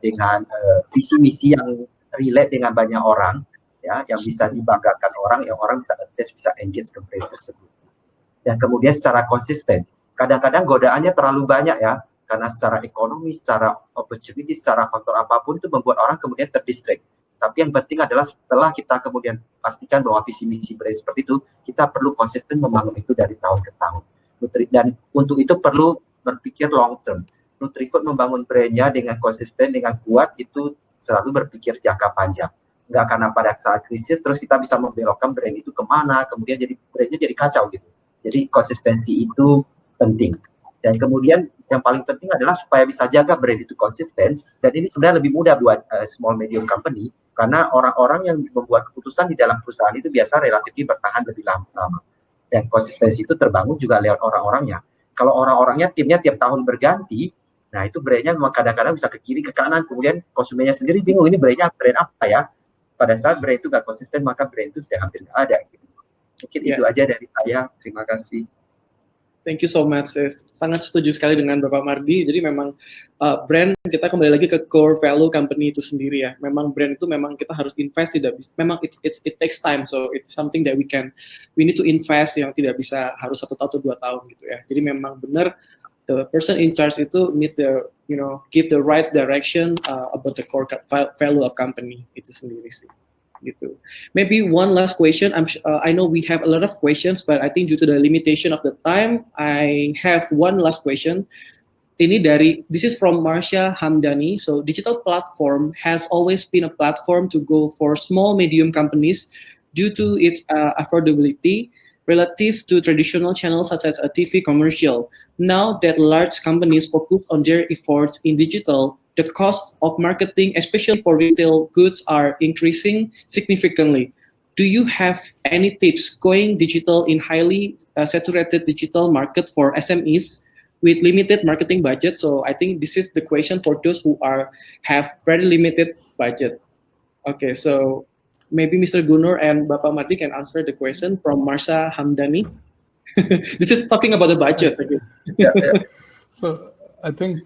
dengan visi misi yang relate dengan banyak orang, ya, yang bisa dibanggakan orang, yang orang bisa engage ke brand tersebut. Dan kemudian secara konsisten. Kadang-kadang godaannya terlalu banyak ya, karena secara ekonomi, secara opportunity, secara faktor apapun itu membuat orang kemudian terdistract. Tapi yang penting adalah setelah kita kemudian pastikan bahwa visi misi brand seperti itu, kita perlu konsisten membangun itu dari tahun ke tahun. Dan untuk itu perlu berpikir long term. Nutrifood membangun brandnya dengan konsisten, dengan kuat, itu selalu berpikir jangka panjang. Nggak karena pada saat krisis terus kita bisa membelokkan brand itu kemana, kemudian jadi brandnya jadi kacau gitu. Jadi konsistensi itu penting. Dan kemudian yang paling penting adalah supaya bisa jaga brand itu konsisten, dan ini sebenarnya lebih mudah buat small medium company karena orang-orang yang membuat keputusan di dalam perusahaan itu biasa relatif bertahan lebih lama. Dan konsistensi itu terbangun juga lewat orang-orangnya. Kalau orang-orangnya timnya tiap tahun berganti, nah itu brandnya memang kadang-kadang bisa ke kiri ke kanan, kemudian konsumennya sendiri bingung ini brand apa ya. Pada saat brand itu nggak konsisten, maka brand itu sudah hampir nggak ada. Gitu. Mungkin itu aja dari saya. Terima kasih. Thank you so much. Sangat setuju sekali dengan Bapak Mardi. Jadi memang brand, kita kembali lagi ke core value company itu sendiri ya. Memang brand itu memang kita harus invest, tidak bisa. Memang it takes time, so it's something that we need to invest yang tidak bisa harus 1 tahun atau 2 tahun gitu ya. Jadi memang benar the person in charge itu need the give the right direction about the core value of company itu sendiri sih. Gitu. Maybe one last question. I know we have a lot of questions, but I think due to the limitation of the time, I have one last question. This is from Marsha Hamdani. So, digital platform has always been a platform to go for small, medium companies due to its affordability relative to traditional channels such as a TV commercial. Now that large companies focus on their efforts in digital, the cost of marketing, especially for retail goods, are increasing significantly. Do you have any tips going digital in highly saturated digital market for SMEs with limited marketing budget? So I think this is the question for those who have very limited budget. Okay, so maybe Mr. Gunur and Bapak Mardi can answer the question from Marsha Hamdani. This is talking about the budget. So I think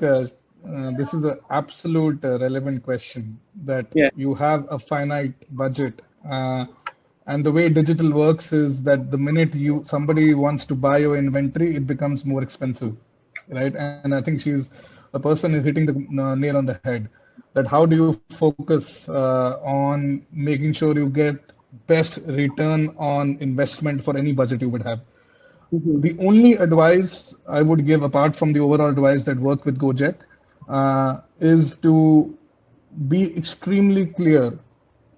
this is an absolute relevant question that you have a finite budget. And the way digital works is that the minute somebody wants to buy your inventory, it becomes more expensive, right? And I think a person is hitting the nail on the head. That how do you focus on making sure you get best return on investment for any budget you would have. Mm-hmm. The only advice I would give, apart from the overall advice that work with Gojek, is to be extremely clear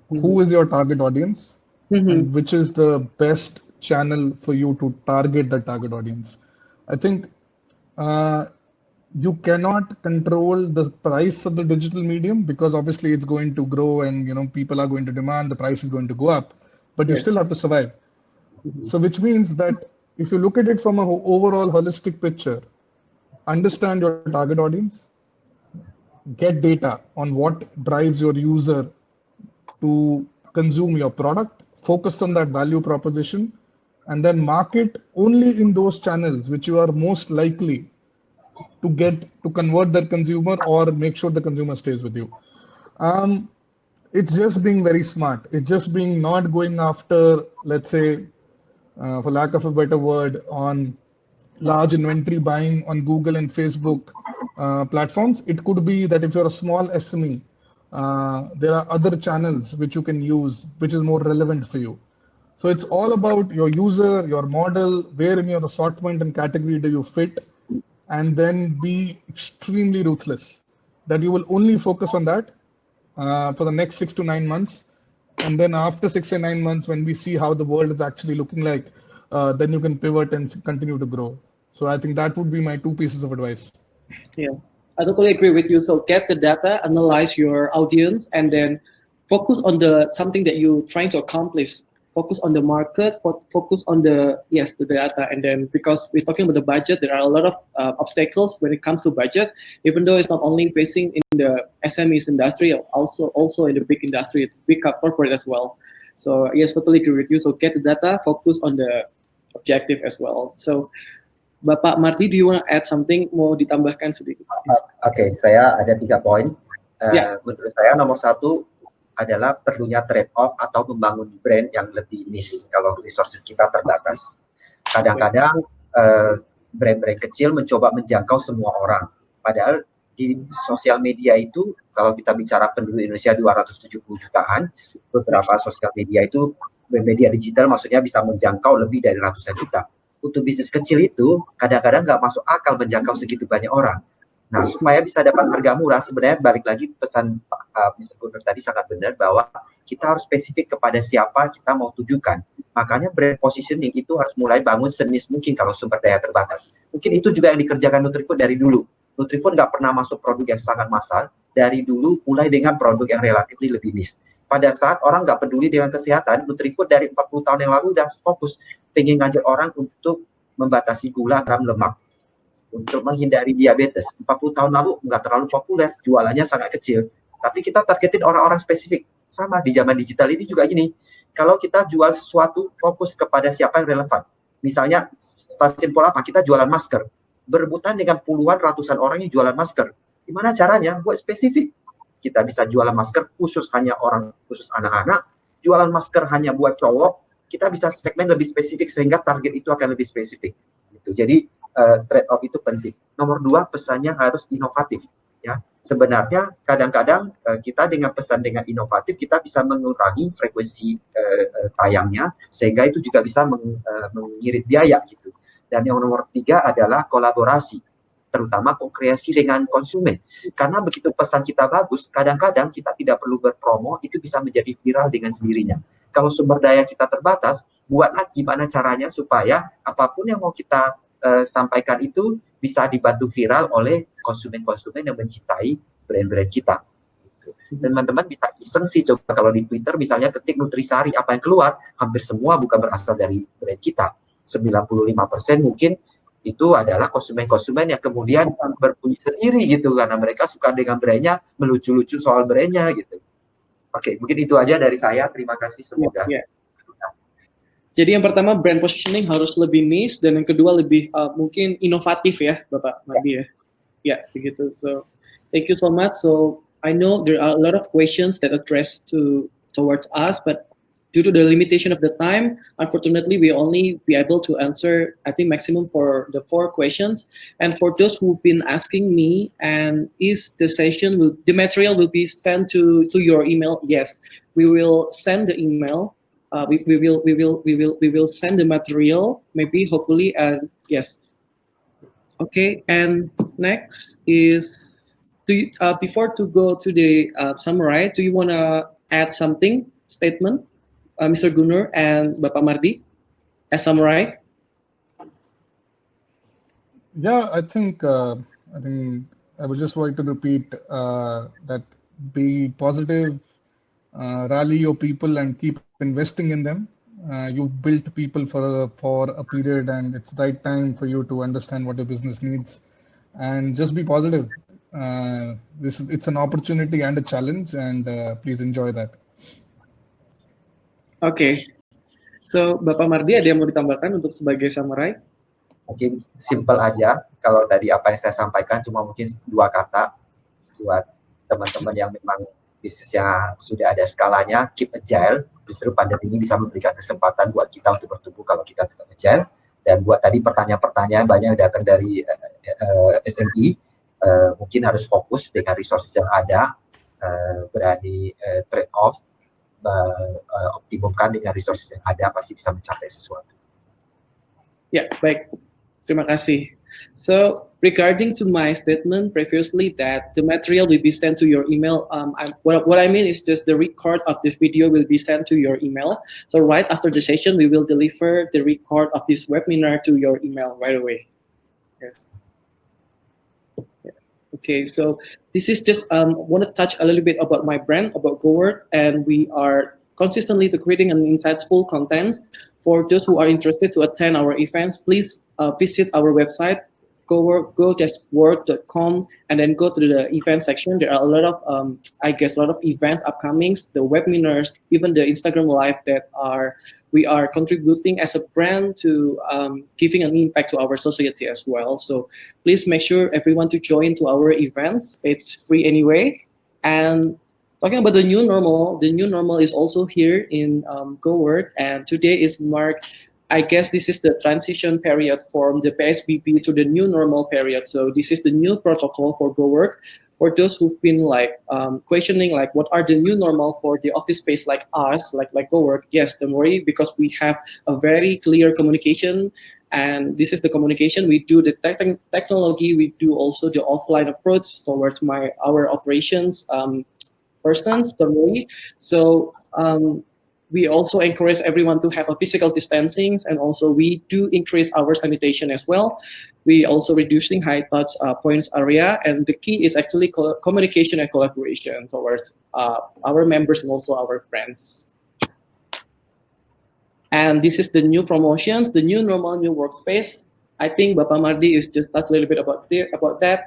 who is your target audience and which is the best channel for you to target the target audience. I think you cannot control the price of the digital medium because obviously it's going to grow and people are going to demand, the price is going to go up, but you still have to survive. So which means that if you look at it from an overall holistic picture, understand your target audience, get data on what drives your user to consume your product, focus on that value proposition, and then market only in those channels which you are most likely to convert that consumer or make sure the consumer stays with you. It's just being very smart. It's just being not going after, let's say, for lack of a better word, on large inventory buying on Google and Facebook platforms. It could be that if you're a small SME, there are other channels which you can use, which is more relevant for you. So it's all about your user, your model, where in your assortment and category do you fit, and then be extremely ruthless that you will only focus on that for the next 6 to 9 months. And then after 6 or 9 months, when we see how the world is actually looking like, then you can pivot and continue to grow. So I think that would be my 2 pieces of advice. Yeah, I totally agree with you. So get the data, analyze your audience, and then focus on something that you're trying to accomplish. Focus on the market, focus on the data, and then because we're talking about the budget, there are a lot of obstacles when it comes to budget. Even though it's not only facing in the SMEs industry, also in the big industry, big corporate as well. So yes, totally agree with you. So get the data, focus on the objective as well. So Bapak Mardi, do you want to add something? Mau ditambahkan sedikit? Oke, saya ada 3 poin. Menurut saya nomor 1 adalah perlunya trade-off atau membangun brand yang lebih niche kalau resources kita terbatas. Kadang-kadang brand-brand kecil mencoba menjangkau semua orang. Padahal di sosial media itu, kalau kita bicara penduduk Indonesia 270 jutaan, beberapa sosial media itu, media digital maksudnya bisa menjangkau lebih dari ratusan juta. Untuk bisnis kecil itu, kadang-kadang nggak masuk akal menjangkau segitu banyak orang. Nah, supaya bisa dapat harga murah, sebenarnya balik lagi pesan Pak Mr. Guntur tadi sangat benar bahwa kita harus spesifik kepada siapa kita mau tujukan. Makanya brand positioning itu harus mulai bangun senis mungkin kalau sumber daya terbatas. Mungkin itu juga yang dikerjakan Nutrifood dari dulu. Nutrifood nggak pernah masuk produk yang sangat massal, dari dulu mulai dengan produk yang relatif lebih niche. Pada saat orang nggak peduli dengan kesehatan, Nutrifood dari 40 tahun yang lalu udah fokus pengen ngajak orang untuk membatasi gula, garam, lemak, untuk menghindari diabetes. 40 tahun lalu nggak terlalu populer, jualannya sangat kecil. Tapi kita targetin orang-orang spesifik. Sama di zaman digital ini juga gini, kalau kita jual sesuatu, fokus kepada siapa yang relevan. Misalnya, simpel apa, kita jualan masker. Berebutan dengan puluhan, ratusan orang yang jualan masker. Gimana caranya? Buat spesifik. Kita bisa jualan masker khusus hanya orang, khusus anak-anak. Jualan masker hanya buat cowok. Kita bisa segmen lebih spesifik sehingga target itu akan lebih spesifik. Gitu. Jadi, trade-off itu penting. Nomor 2, pesannya harus inovatif. Ya, sebenarnya kadang-kadang kita dengan pesan dengan inovatif kita bisa mengurangi frekuensi tayangnya sehingga itu juga bisa mengirit biaya gitu. Dan yang nomor 3 adalah kolaborasi, terutama ko-kreasi dengan konsumen. Karena begitu pesan kita bagus, kadang-kadang kita tidak perlu berpromo, itu bisa menjadi viral dengan sendirinya. Kalau sumber daya kita terbatas, buatlah gimana caranya supaya apapun yang mau kita sampaikan itu bisa dibantu viral oleh konsumen-konsumen yang mencintai brand-brand kita. Teman-teman bisa iseng sih, coba kalau di Twitter misalnya ketik Nutrisari, apa yang keluar hampir semua bukan berasal dari brand kita. 95% mungkin itu adalah konsumen-konsumen yang kemudian berbunyi sendiri gitu, karena mereka suka dengan brandnya, melucu-lucu soal brandnya gitu. Oke, mungkin itu aja dari saya. Terima kasih, semoga. Jadi yang pertama brand positioning harus lebih niche, dan yang kedua lebih mungkin inovatif ya, Bapak Mardi ya. Ya, begitu. So, thank you so much. So, I know there are a lot of questions that addressed towards us, but due to the limitation of the time, unfortunately, we only be able to answer, I think, maximum for the 4 questions. And for those who've been asking me, and is the the material will be sent to your email? Yes, we will send the email. We will send the material, maybe, hopefully, and yes. Okay, and next is, before to go to the summary, do you want to add something, statement, Mr. Gunur and Bapak Mardi, as summary? Yeah, I think I would just like to repeat that be positive, rally your people and keep investing in them. You've built people for a period, and it's the right time for you to understand what your business needs, and just be positive. It's an opportunity and a challenge, and please enjoy that. Okay. So, Bapak Mardi, ada yang mau ditambahkan untuk sebagai summary? Mungkin simple aja. Kalau tadi apa yang saya sampaikan cuma mungkin 2 kata buat teman-teman yang memang bisnisnya sudah ada skalanya, keep agile. Justru pandemi ini bisa memberikan kesempatan buat kita untuk bertumbuh kalau kita tetap agile. Dan buat tadi pertanyaan-pertanyaan banyak yang datang dari SME, mungkin harus fokus dengan resources yang ada, berani trade off, optimumkan dengan resources yang ada, pasti bisa mencapai sesuatu. Ya, baik. Terima kasih. So, regarding to my statement previously that the material will be sent to your email, what I mean is just the record of this video will be sent to your email. So, right after the session, we will deliver the record of this webinar to your email right away. Yes. Okay, so this is just want to touch a little bit about my brand, about GoWork, and we are consistently creating an insightful content. For those who are interested to attend our events, please visit our website, go-work.com, and then go to the event section. There are a lot of, a lot of events upcoming, the webinars, even the Instagram Live that we are contributing as a brand to giving an impact to our society as well. So please make sure everyone to join to our events. It's free anyway. And talking about the new normal is also here in GoWork, and today is marked, I guess this is the transition period from the PSBB to the new normal period. So this is the new protocol for GoWork. For those who've been questioning what are the new normal for the office space like us, like GoWork, yes, don't worry, because we have a very clear communication And this is the communication. We do the technology. We do also the offline approach towards our operations persons. Don't worry. So we also encourage everyone to have a physical distancing, and also we do increase our sanitation as well. We also reducing high touch points area, and the key is actually communication and collaboration towards our members and also our friends. And this is the new promotions, the new normal, new workspace. I think Bapak Mardi is just touched a little bit about that.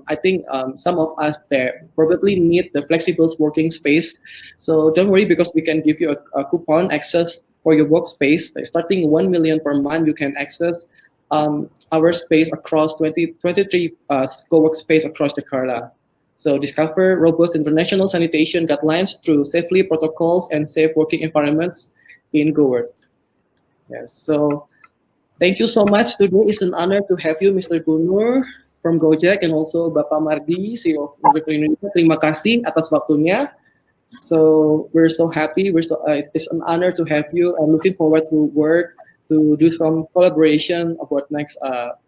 I think some of us there probably need the flexible working space. So don't worry, because we can give you a coupon access for your workspace. Like starting 1 million per month, you can access our space across 23 co-work space across Jakarta. So discover robust international sanitation guidelines through safely protocols and safe working environments in GoWork. Yes, so thank you so much. Today is an honor to have you, Mr. Gunur from Gojek, and also Bapak Mardi, CEO of Gojek Indonesia. Terima kasih atas waktunya. So we're so happy. It's an honor to have you, and looking forward to work to do some collaboration about next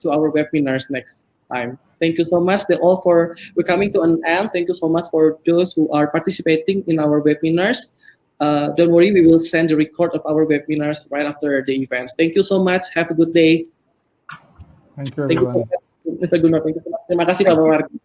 to our webinars next time. Thank you so much. We're coming to an end. Thank you so much for those who are participating in our webinars. Don't worry, we will send a record of our webinars right after the events. Thank you so much. Have a good day. Thank you, everyone. Thank you so much, Mr. Gunur. Thank you so much. Terima kasih, Bapak Mardi.